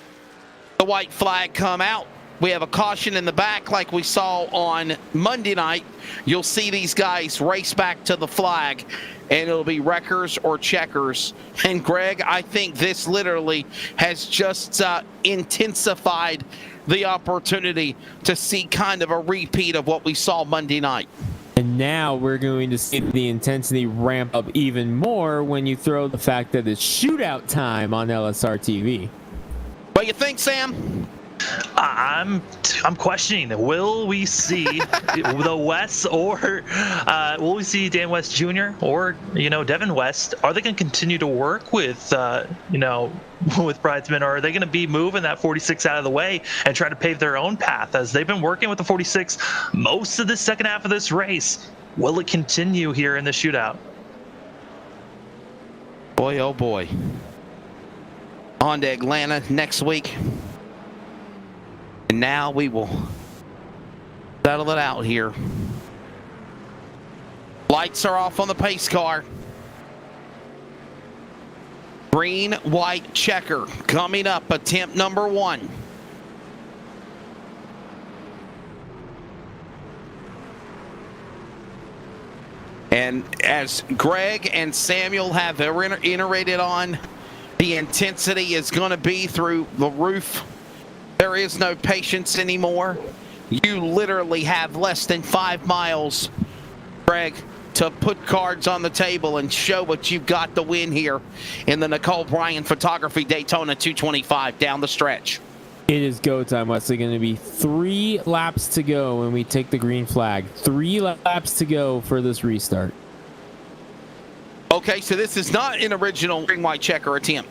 the white flag come out, we have a caution in the back like we saw on Monday night. You'll see these guys race back to the flag, and it'll be wreckers or checkers. And Greg, I think this literally has just intensified the opportunity to see kind of a repeat of what we saw Monday night. And now we're going to see the intensity ramp up even more when you throw the fact that it's shootout time on LSRTV. What do you think, Sam? I'm questioning. Will we see the West, or will we see Dan West Jr. or Devin West? Are they going to continue to work with with Bridesman, or are they going to be moving that 46 out of the way and try to pave their own path as they've been working with the 46 most of the second half of this race? Will it continue here in the shootout? Boy, oh boy. On to Atlanta next week. And now we will settle it out here. Lights are off on the pace car. Green, white checker coming up, attempt number 1. And as Greg and Samuel have iterated on, the intensity is going to be through the roof. There is no patience anymore. You literally have less than 5 miles, Greg, to put cards on the table and show what you've got to win here in the Nicole Bryan Photography Daytona 225 down the stretch. It is go time, Wesley. Going to be 3 laps to go when we take the green flag. 3 laps to go for this restart. Okay, so this is not an original green white checker attempt.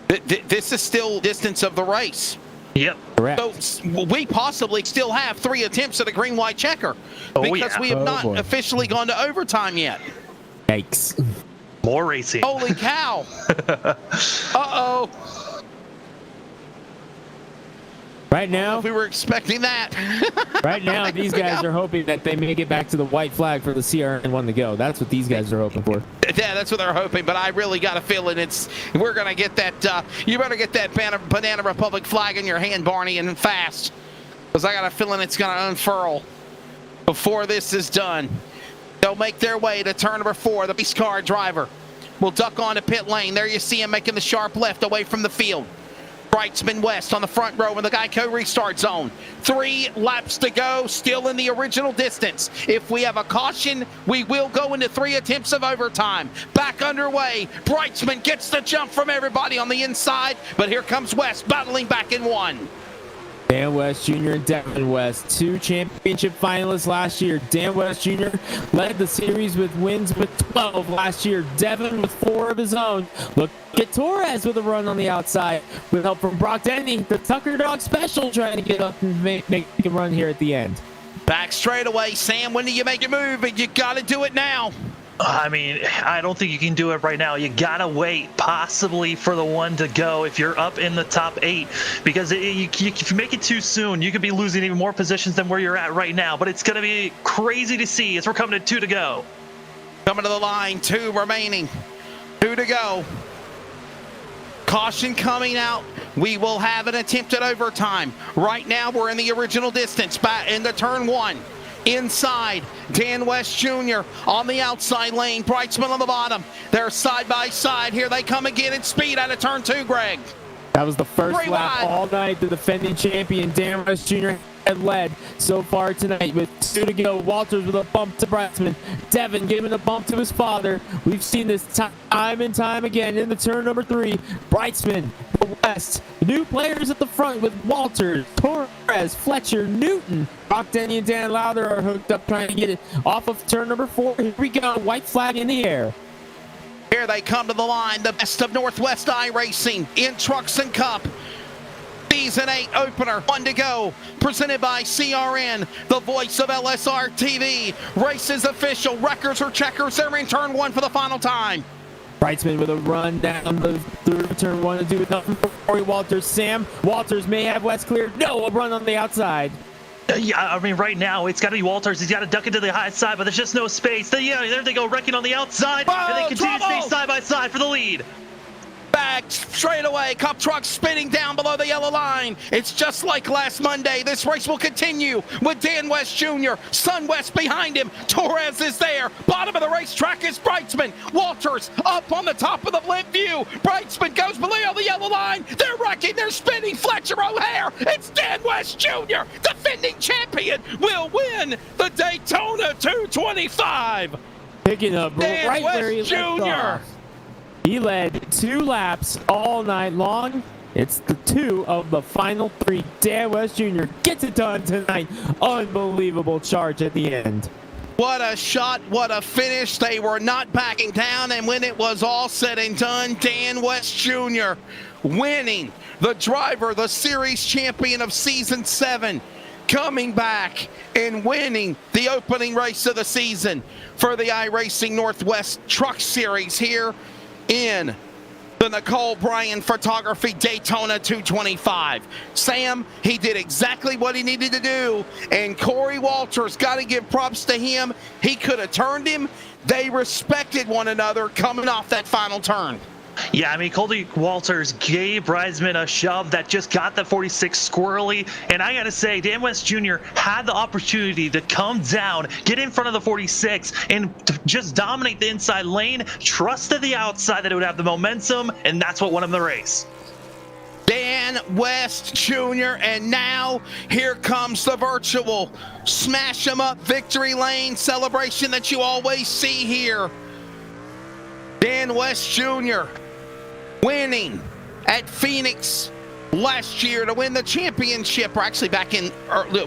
This is still distance of the race. Yep. Correct. So we possibly still have 3 attempts at a green white checker because we have not officially gone to overtime yet. Yikes. More racing. Holy cow. Uh-oh. Right now, We were expecting that. right now, these guys are hoping that they make it back to the white flag for the CRN1 to go. That's what these guys are hoping for. Yeah, that's what they're hoping, but I really got a feeling we're going to get that, you better get that Banana Republic flag in your hand, Barney, and fast, because I got a feeling it's going to unfurl before this is done. They'll make their way to turn number 4. The race car driver will duck onto pit lane. There you see him making the sharp left away from the field. Brightsman West on the front row in the Geico restart zone. 3 laps to go, still in the original distance. If we have a caution, we will go into 3 attempts of overtime. Back underway. Brightsman gets the jump from everybody on the inside, but here comes West battling back in 1. Dan West Jr. and Devin West, 2 championship finalists last year. Dan West Jr. led the series with wins with 12 last year. Devin with 4 of his own. Look at Torres with a run on the outside with help from Brock Denny, the Tucker Dog special, trying to get up and make a run here at the end. Back straight away, Sam. When do you make your move? And you got to do it now. I mean, I don't think you can do it right now. You gotta wait, possibly for the 1 to go if you're up in the top 8, because if you make it too soon, you could be losing even more positions than where you're at right now. But it's gonna be crazy to see as we're coming to 2 to go. Coming to the line, 2 remaining, 2 to go. Caution coming out. We will have an attempt at overtime. Right now, we're in the original distance, back into turn 1. Inside, Dan West Jr. on the outside lane, Brightsman on the bottom. They're side by side. Here they come again at speed out of turn 2, Greg. That was the first 3 lap wide. all night. The defending champion, Dan West Jr. had led so far tonight with 2 to go. Walters with a bump to Brightsman. Devin giving a bump to his father. We've seen this time and time again in the turn number 3. Brightsman, West, new players at the front with Walters, Torres, Fletcher, Newton. Brock Denny and Dan Lowther are hooked up trying to get it off of turn number 4. Here we go, white flag in the air. Here they come to the line, the best of Northwest iRacing in Trucks and Cup. Season 8 opener, 1 to go, presented by CRN, the voice of LSRTV. Race is official, wreckers or checkers, they're in turn 1 for the final time. Brightsman with a run down through turn 1 to do with nothing for Corey Walters. Sam Walters may have West cleared. No, a run on the outside. Yeah, I mean, right now, it's got to be Walters. He's got to duck into the high side, but there's just no space. There they go, wrecking on the outside, and they continue to stay side by side for the lead. Back straight away, Cup truck spinning down below the yellow line. It's just like last Monday. This race will continue with Dan West Jr., Sun West behind him. Torres is there. Bottom of the racetrack is Brightsman. Walters up on the top of the blimp view. Brightsman goes below the yellow line. They're wrecking. They're spinning. Fletcher O'Hare. It's Dan West Jr., defending champion, will win the Daytona 225. Picking up Dan right West where he left Jr. off. He led 2 laps all night long. It's the 2 of the final 3. Dan West Jr. gets it done tonight. Unbelievable charge at the end. What a shot, what a finish. They were not backing down, and when it was all said and done, Dan West Jr. winning, the driver, the series champion of season 7, coming back and winning the opening race of the season for the iRacing Northwest Truck Series here in the Nicole Bryan Photography Daytona 225. Sam, he did exactly what he needed to do, and Corey Walters, got to give props to him. He could have turned him. They respected one another coming off that final turn. Yeah, I mean, Cody Walters gave Reisman a shove that just got the 46 squirrely. And I got to say, Dan West Jr. had the opportunity to come down, get in front of the 46, and just dominate the inside lane, trusted the outside that it would have the momentum, and that's what won him the race. Dan West Jr. And now here comes the virtual smash 'em up victory lane celebration that you always see here. Dan West Jr. winning at Phoenix last year to win the championship, or actually back in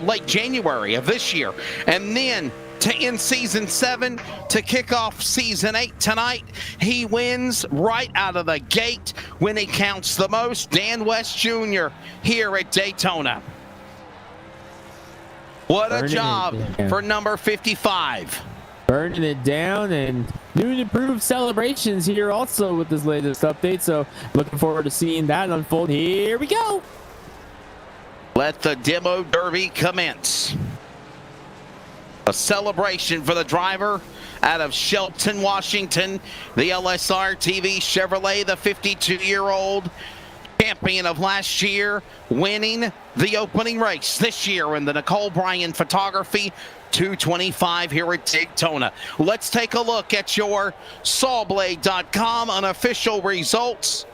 late January of this year, and then to end season 7 to kick off season 8 tonight. He wins right out of the gate when he counts the most. Dan West Jr. here at Daytona. What a job for number 55. Burning it down, and new and improved celebrations here also with this latest update. So looking forward to seeing that unfold. Here we go. Let the demo derby commence. A celebration for the driver out of Shelton, Washington. The LSRTV Chevrolet, the 52-year-old champion of last year, winning the opening race this year in the Nicole Bryan Photography 225 here at Daytona. Let's take a look at your sawblade.com unofficial results.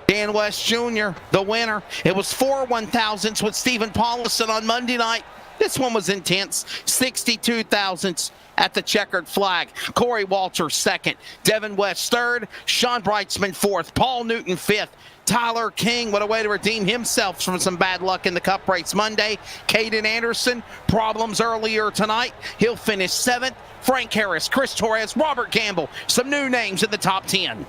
Dan West Jr., the winner. It was 4 1,000ths with Stephen Paulison on Monday night. This one was intense. 62 thousandths at the checkered flag. Corey Walters second. Devin West third. Sean Brightsman fourth. Paul Newton fifth. Tyler King, what a way to redeem himself from some bad luck in the Cup race Monday. Caden Anderson, problems earlier tonight. He'll finish 7th. Frank Harris, Chris Torres, Robert Gamble, some new names in the top 10.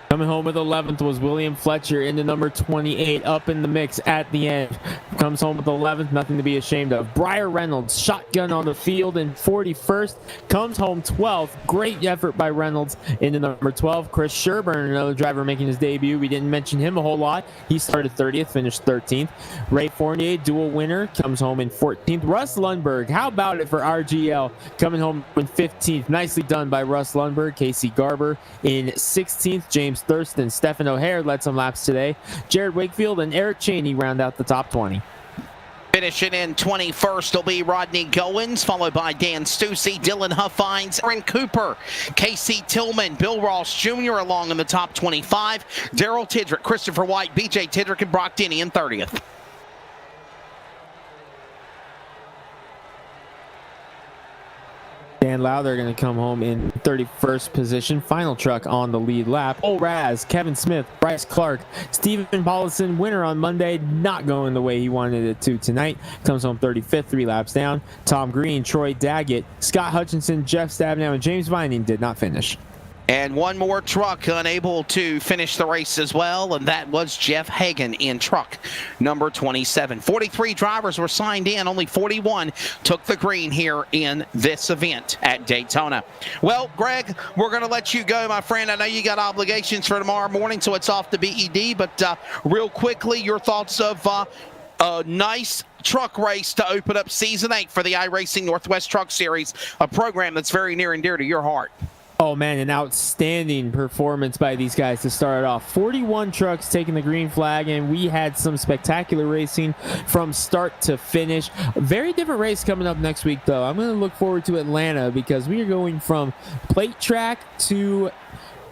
Coming home with 11th was William Fletcher into number 28, up in the mix at the end. Comes home with 11th, nothing to be ashamed of. Briar Reynolds, shotgun on the field in 41st, comes home 12th. Great effort by Reynolds into number 12. Chris Sherburne, another driver making his debut. We didn't mention him a whole lot. He started 30th, finished 13th. Ray Fournier, dual winner, comes home in 14th. Russ Lundberg, how about it for RGL? Coming home in 15th. Nicely done by Russ Lundberg. Casey Garber in 16th. James Thurston, Stephen O'Hare led some laps today. Jared Wakefield and Eric Cheney round out the top 20. Finishing in 21st will be Rodney Goins, followed by Dan Stussy, Dylan Huffines, Aaron Cooper, Casey Tillman, Bill Ross Jr. along in the top 25. Daryl Tidrick, Christopher White, BJ Tidrick, and Brock Denny in 30th. Dan Lowther going to come home in 31st position. Final truck on the lead lap. Old Raz, Kevin Smith, Bryce Clark, Stephen Paulison, winner on Monday, not going the way he wanted it to tonight. Comes home 35th, 3 laps down. Tom Green, Troy Daggett, Scott Hutchinson, Jeff Stabnow, and James Vining did not finish. And one more truck unable to finish the race as well, and that was Jeff Hagan in truck number 27. 43 drivers were signed in. Only 41 took the green here in this event at Daytona. Well, Greg, we're going to let you go, my friend. I know you got obligations for tomorrow morning, so it's off to BED. But real quickly, your thoughts of a nice truck race to open up season 8 for the iRacing Northwest Truck Series, a program that's very near and dear to your heart. Oh, man, an outstanding performance by these guys to start it off. 41 trucks taking the green flag, and we had some spectacular racing from start to finish. A very different race coming up next week, though. I'm going to look forward to Atlanta because we are going from plate track to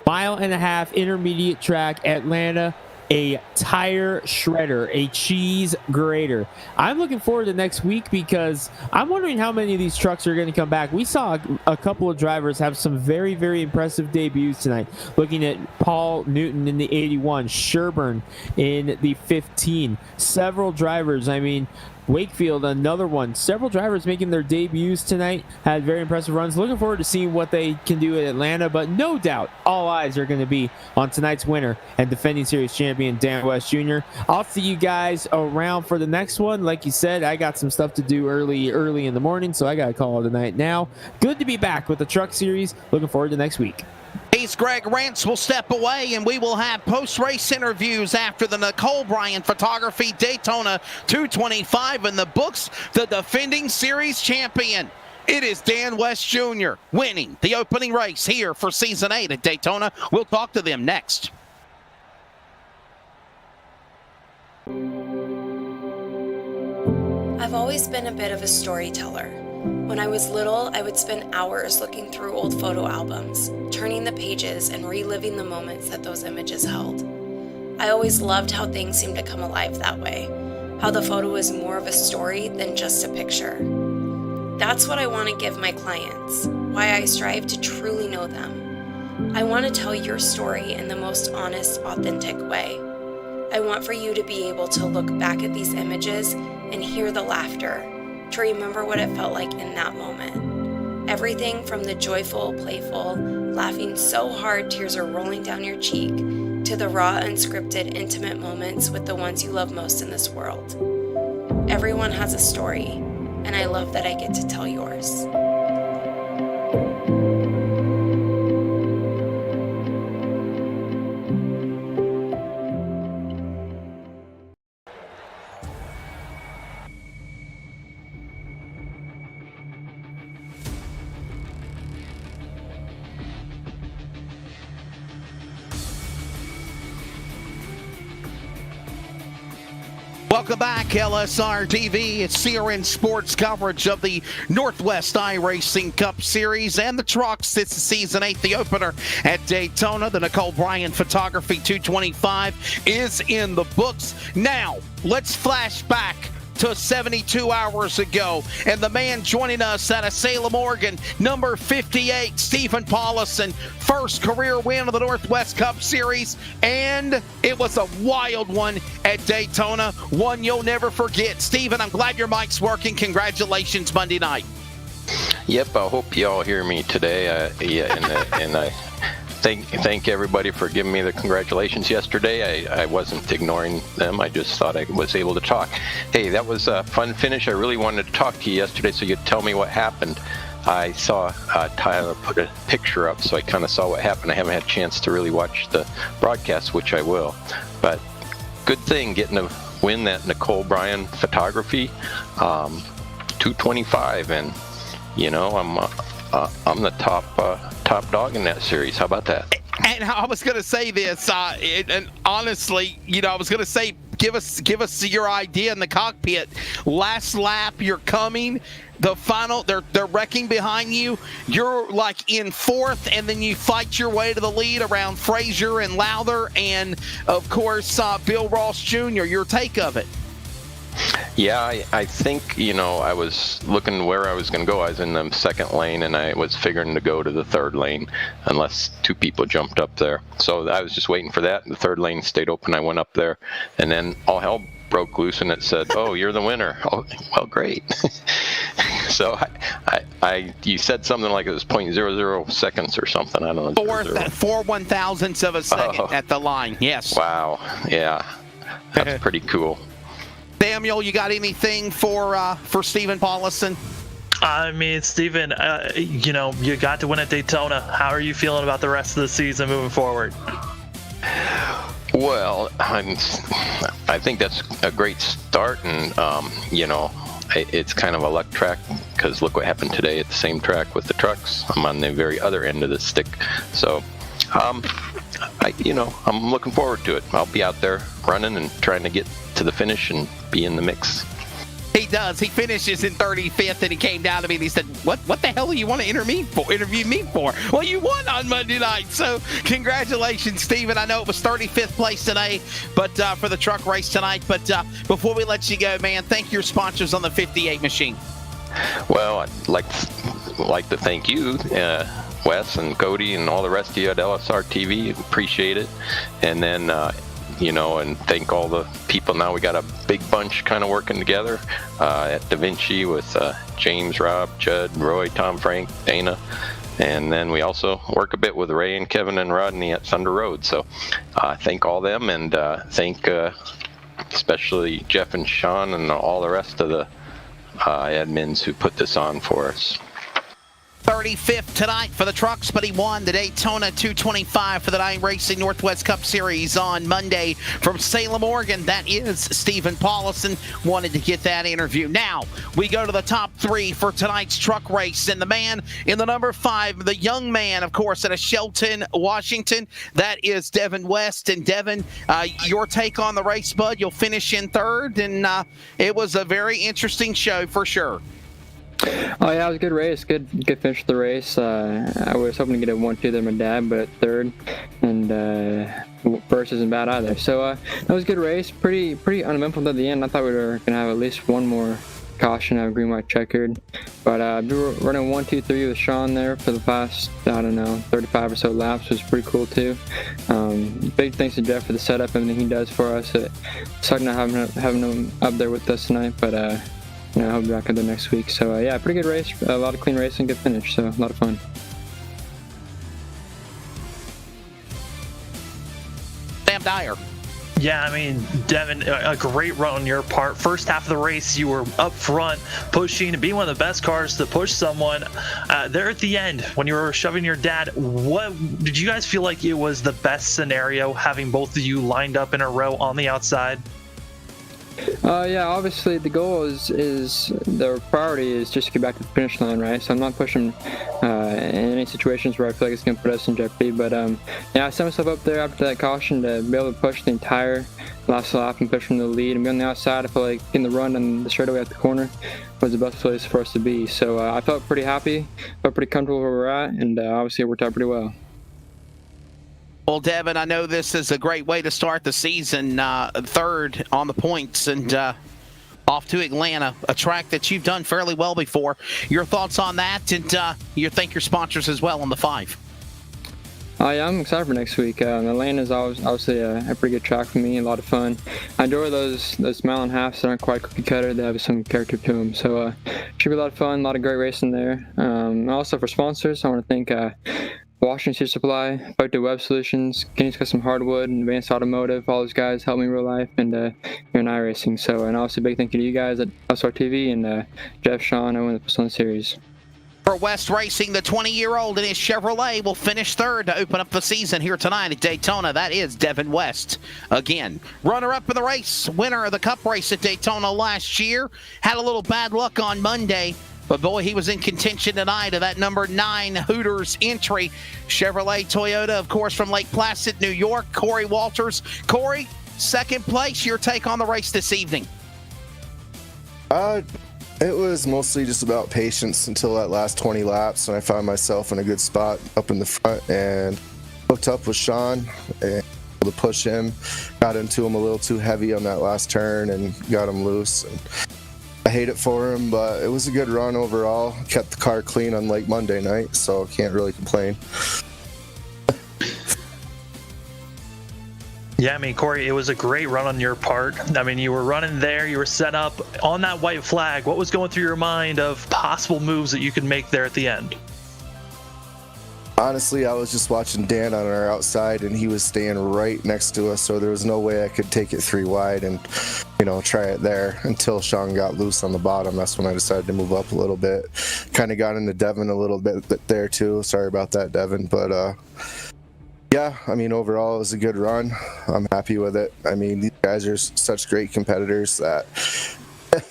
mile-and-a-half intermediate track. Atlanta, a tire shredder, a cheese grater. I'm looking forward to next week because I'm wondering how many of these trucks are going to come back. We saw a couple of drivers have some very, very impressive debuts tonight. Looking at Paul Newton in the 81, Sherburne in the 15. Several drivers, I mean, Wakefield, another one. Several drivers making their debuts tonight, had very impressive runs. Looking forward to seeing what they can do at Atlanta, but no doubt all eyes are going to be on tonight's winner and defending series champion Dan West Jr. I'll see you guys around for the next one. Like you said, I got some stuff to do early in the morning, so I got to call it a night now. Good to be back with the truck series. Looking forward to next week. He's Greg Rance will step away, and we will have post-race interviews after the Nicole Bryan Photography Daytona 225 in the books. The defending series champion It is Dan West Jr. winning the opening race here for Season 8 at Daytona. We'll talk to them next. I've always been a bit of a storyteller. When I was little, I would spend hours looking through old photo albums, turning the pages and reliving the moments that those images held. I always loved how things seemed to come alive that way, how the photo is more of a story than just a picture. That's what I want to give my clients, why I strive to truly know them. I want to tell your story in the most honest, authentic way. I want for you to be able to look back at these images and hear the laughter, to remember what it felt like in that moment. Everything from the joyful, playful, laughing so hard tears are rolling down your cheek, to the raw, unscripted, intimate moments with the ones you love most in this world. Everyone has a story, and I love that I get to tell yours. Welcome back, LSRTV. It's CRN Sports coverage of the Northwest iRacing Cup Series and the trucks. It's Season 8, the opener at Daytona. The Nicole Bryan Photography 225 is in the books. Now, let's flash back to 72 hours ago, and the man joining us out of Salem, Oregon, number 58, Stephen Paulison, first career win of the Northwest Cup Series, and it was a wild one at Daytona, one you'll never forget. Stephen, I'm glad your mic's working. Congratulations Monday night. Yep, I hope you all hear me today. And I thank everybody for giving me the congratulations yesterday. I wasn't ignoring them. I just thought I was able to talk. Hey, that was a fun finish. I really wanted to talk to you yesterday so you'd tell me what happened. I saw Tyler put a picture up, so I kind of saw what happened. I haven't had a chance to really watch the broadcast, which I will. But good thing getting to win that Nicole Bryan Photography 225, and you know I'm the top dog in that series. How about that? And I was going to say this, and honestly, you know, I was going to say, give us your idea in the cockpit. Last lap, you're coming. The final, they're wrecking behind you. You're like in fourth, and then you fight your way to the lead around Frazier and Lowther, and of course, Bill Ross Jr. Your take of it? Yeah, I think, you know, I was looking where I was going to go. I was in the second lane, and I was figuring to go to the third lane unless two people jumped up there. So I was just waiting for that. The third lane stayed open. I went up there, and then all hell broke loose, and it said, "Oh, you're the winner." Oh, well, great. So you said something like it was 0.00 seconds or something. I don't know. 4 1,000ths of a second at the line. Yes. Wow. Yeah, that's pretty cool. Samuel, you got anything for Stephen Paulison? I mean, Stephen, you know, you got to win at Daytona. How are you feeling about the rest of the season moving forward? Well, I think that's a great start, and you know, it's kind of a luck track because look what happened today at the same track with the trucks. I'm on the very other end of the stick, so I'm looking forward to it. I'll be out there running and trying to get to the finish and be in the mix. He does. He finishes in 35th, and he came down to me and he said, what the hell do you want to interview me for? Well, you won on Monday night, so congratulations, Stephen. I know it was 35th place today, but for the truck race tonight. But before we let you go, man, thank your sponsors on the 58 machine. Well, I'd like to thank you, Wes and Cody and all the rest of you at LSRTV. Appreciate it. And then and thank all the people. Now we got a big bunch kind of working together at Da Vinci with James, Rob, Judd, Roy, Tom, Frank, Dana. And then we also work a bit with Ray and Kevin and Rodney at Thunder Road. So thank all them, and thank especially Jeff and Sean and all the rest of the admins who put this on for us. 35th tonight for the trucks, but he won the Daytona 225 for the iRacing Northwest Cup Series on Monday from Salem, Oregon. That is Stephen Paulison. Wanted to get that interview. Now, we go to the top 3 for tonight's truck race, and the man in the number 5, the young man, of course, out of Shelton, Washington, that is Devin West. And Devin, your take on the race, bud? You'll finish in 3rd, and it was a very interesting show for sure. Oh yeah, it was a good race. Good finish of the race. I was hoping to get a 1-2 there, my dad, but at 3rd, and first isn't bad either. So that was a good race. Pretty uneventful at the end. I thought we were gonna have at least one more caution, have green, white, checkered. But we were running 1, 2, 3 with Sean there for the past 35 or so laps. Was pretty cool too. Big thanks to Jeff for the setup, everything he does for us. It sucked not having him up there with us tonight, but I'll be back there next week. So yeah, pretty good race, a lot of clean racing, good finish, so a lot of fun. Sam Dyer. Yeah, I mean, Devin, a great run on your part. First half of the race, you were up front, pushing, and being one of the best cars to push someone. There at the end, when you were shoving your dad, what did you guys feel like it was the best scenario, having both of you lined up in a row on the outside? Yeah, obviously the goal is the priority is just to get back to the finish line, right? So I'm not pushing in any situations where I feel like it's going to put us in jeopardy. But yeah, I set myself up there after that caution to be able to push the entire last lap and push from the lead and be on the outside. I felt like in the run and the straightaway at the corner was the best place for us to be. So I felt pretty happy, felt pretty comfortable where we're at, and obviously it worked out pretty well. Well, Devin, I know this is a great way to start the season, 3rd on the points, and off to Atlanta, a track that you've done fairly well before. Your thoughts on that, and you thank your sponsors as well on the 5. Yeah, I'm excited for next week. Atlanta is obviously a pretty good track for me, a lot of fun. I enjoy those mile and a halves that aren't quite cookie cutter. They have some character to them. So should be a lot of fun, a lot of great racing there. Also for sponsors, I want to thank Washington Seed Supply, Bike to Web Solutions, Kenny's Custom Hardwood, and Advanced Automotive. All those guys helped me in real life, and here in iRacing. So, and also a big thank you to you guys at LSRTV and Jeff, Sean, Owen, the Pistol Series. For West Racing, the 20-year-old in his Chevrolet will finish 3rd to open up the season here tonight at Daytona. That is Devin West. Again, runner-up in the race, winner of the Cup race at Daytona last year. Had a little bad luck on Monday. But boy, he was in contention tonight of that number 9 Hooters entry. Chevrolet Toyota, of course, from Lake Placid, New York. Corey Walters. Corey, 2nd place. Your take on the race this evening? It was mostly just about patience until that last 20 laps, and I found myself in a good spot up in the front and hooked up with Sean and able to push him. Got into him a little too heavy on that last turn and got him loose. And I hate it for him, but it was a good run overall. Kept the car clean unlike Monday night, so can't really complain. Yeah, I mean, Corey, it was a great run on your part. I mean, you were running there, you were set up on that white flag. What was going through your mind of possible moves that you could make there at the end? Honestly, I was just watching Dan on our outside, and he was staying right next to us, so there was no way I could take it 3 wide and, try it there until Sean got loose on the bottom. That's when I decided to move up a little bit. Kind of got into Devin a little bit there, too. Sorry about that, Devin. But, yeah, I mean, overall, it was a good run. I'm happy with it. I mean, these guys are such great competitors that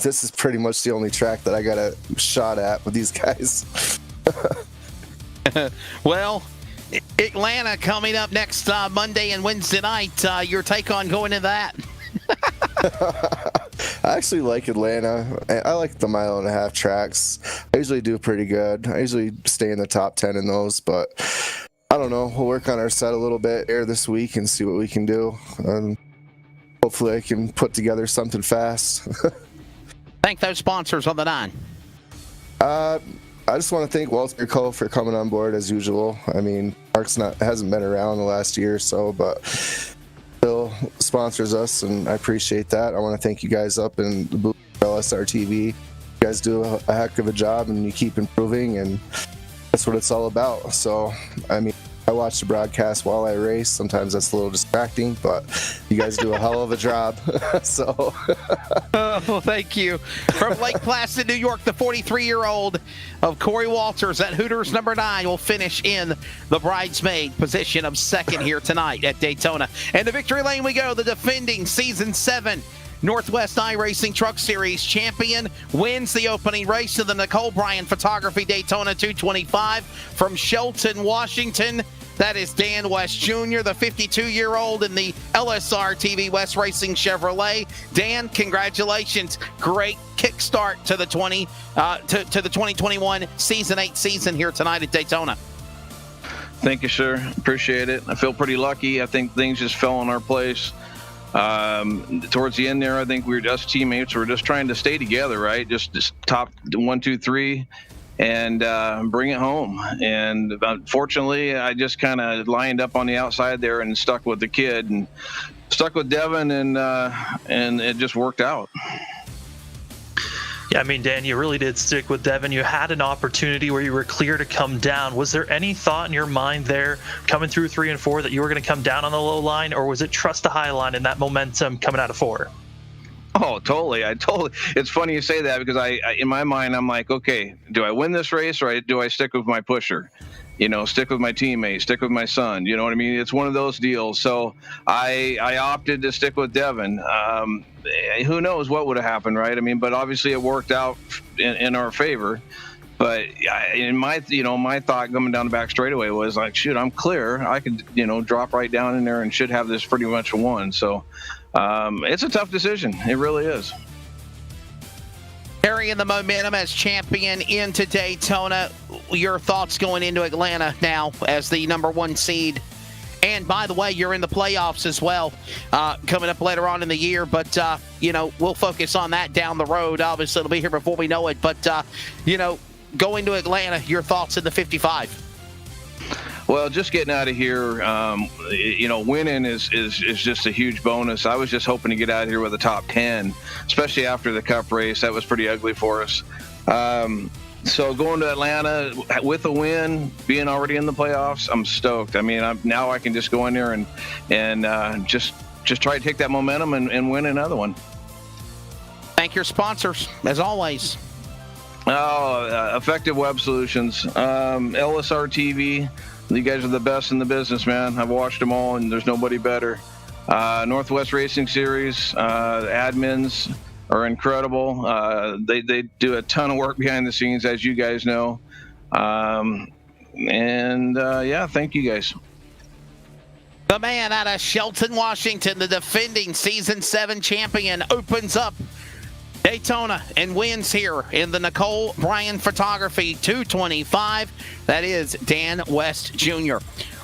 this is pretty much the only track that I got a shot at with these guys. Well, Atlanta coming up next Monday and Wednesday night. Your take on going to that? I actually like Atlanta. I like the 1.5 mile tracks. I usually do pretty good. I usually stay in the top 10 in those, but I don't know. We'll work on our set a little bit here this week and see what we can do. Hopefully I can put together something fast. Thank those sponsors on the 9. I just want to thank Walter Cole for coming on board as usual. I mean, Mark's hasn't been around the last year or so, but still sponsors us, and I appreciate that. I want to thank you guys up in the booth for LSRTV. You guys do a heck of a job, and you keep improving, and that's what it's all about. So, I mean, I watch the broadcast while I race. Sometimes that's a little distracting, but you guys do a hell of a job. So, well, thank you. From Lake Placid, New York, the 43-year-old of Corey Walters at Hooters number 9 will finish in the bridesmaid position of second here tonight at Daytona. And the victory lane we go. The defending Season 7 Northwest iRacing Truck Series champion wins the opening race of the Nicole Bryan Photography Daytona 225 from Shelton, Washington. That is Dan West Jr., the 52-year-old in the LSRTV West Racing Chevrolet. Dan, congratulations. Great kickstart to the 2021 Season 8 season here tonight at Daytona. Thank you, sir. Appreciate it. I feel pretty lucky. I think things just fell in our place. Towards the end there, I think we were just teammates. We were just trying to stay together, right? Just top 1, 2, 3. And bring it home. And unfortunately, I just kind of lined up on the outside there and stuck with the kid and stuck with Devin, and it just worked out. Yeah, I mean, Dan, you really did stick with Devin. You had an opportunity where you were clear to come down. Was there any thought in your mind there coming through 3 and 4 that you were going to come down on the low line, or was it trust the high line and that momentum coming out of 4? Oh, totally. It's funny you say that because I in my mind, I'm like, okay, do I win this race or do I stick with my pusher? Stick with my teammate, stick with my son. You know what I mean? It's one of those deals. So I opted to stick with Devin. Who knows what would have happened, right? I mean, but obviously it worked out in our favor. But in my thought coming down the back straightaway was like, shoot, I'm clear. I could, drop right down in there and should have this pretty much won. So it's a tough decision. It really is. Carrying the momentum as champion into Daytona. Your thoughts going into Atlanta now as the number 1 seed. And by the way, you're in the playoffs as well, coming up later on in the year. But, we'll focus on that down the road. Obviously, it'll be here before we know it. But, going to Atlanta, your thoughts in the 55? Well, just getting out of here, winning is just a huge bonus. I was just hoping to get out of here with a top 10, especially after the Cup race. That was pretty ugly for us. So going to Atlanta with a win, being already in the playoffs, I'm stoked. I mean, now I can just go in there and just try to take that momentum and win another one. Thank your sponsors, as always. Effective Web Solutions, LSRTV. You guys are the best in the business, man. I've watched them all, and there's nobody better. Northwest Racing Series, admins are incredible. They do a ton of work behind the scenes, as you guys know. Thank you guys. The man out of Shelton, Washington, the defending Season 7 champion, opens up Daytona and wins here in the Nicole Bryan Photography 225. That is Dan West Jr.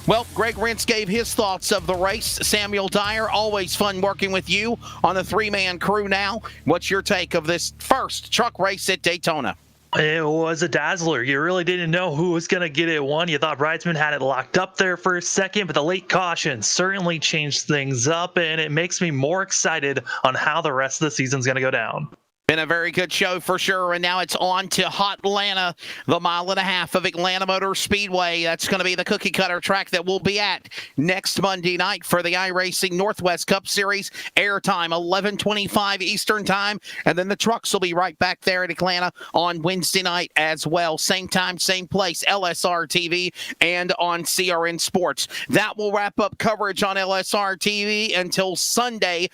Well, Greg Rentz gave his thoughts of the race. Samuel Dyer, always fun working with you on the 3-man crew now. What's your take of this first truck race at Daytona? It was a dazzler. You really didn't know who was going to get it won. You thought Bridesman had it locked up there for a second, but the late caution certainly changed things up, and it makes me more excited on how the rest of the season's going to go down. Been a very good show for sure, and now it's on to Hot Atlanta, the 1.5 miles of Atlanta Motor Speedway. That's going to be the cookie cutter track that we'll be at next Monday night for the iRacing Northwest Cup Series. Airtime 11:25 Eastern Time, and then the trucks will be right back there at Atlanta on Wednesday night as well. Same time, same place, LSR TV and on CRN Sports. That will wrap up coverage on LSR TV until Sunday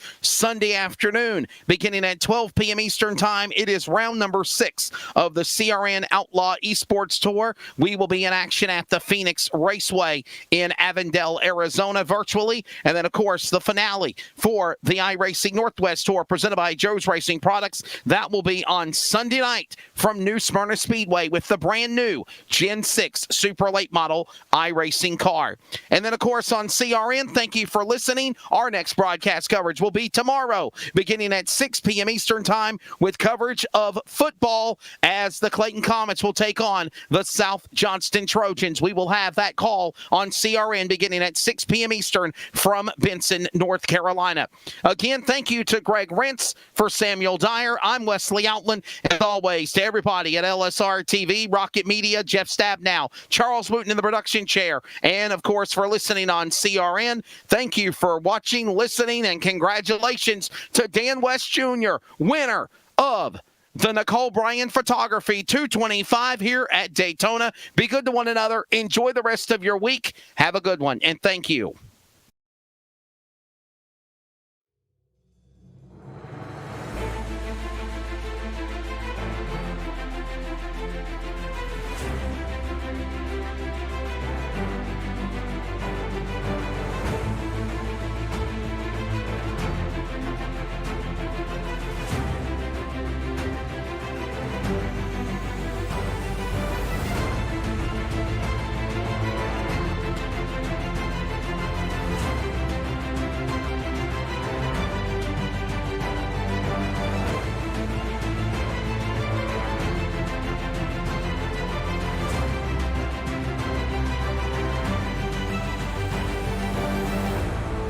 afternoon, beginning at 12 p.m. Eastern Time. It is round number 6 of the CRN Outlaw Esports Tour. We will be in action at the Phoenix Raceway in Avondale, Arizona, virtually. And then, of course, the finale for the iRacing Northwest Tour presented by Joe's Racing Products. That will be on Sunday night from New Smyrna Speedway with the brand new Gen 6 Super Late Model iRacing car. And then, of course, on CRN, thank you for listening. Our next broadcast coverage will be tomorrow, beginning at 6 p.m. Eastern Time, with coverage of football as the Clayton Comets will take on the South Johnston Trojans. We will have that call on CRN beginning at 6 p.m. Eastern from Benson, North Carolina. Again, thank you to Greg Rentz. For Samuel Dyer, I'm Wesley Outland. As always, to everybody at LSRTV, Rocket Media, Jeff Stabnow, Charles Wooten in the production chair, and of course for listening on CRN. Thank you for watching, listening, and congratulations to Dan West Jr., winner of the Nicole Bryan Photography 225 here at Daytona. Be good to one another. Enjoy the rest of your week. Have a good one, and thank you.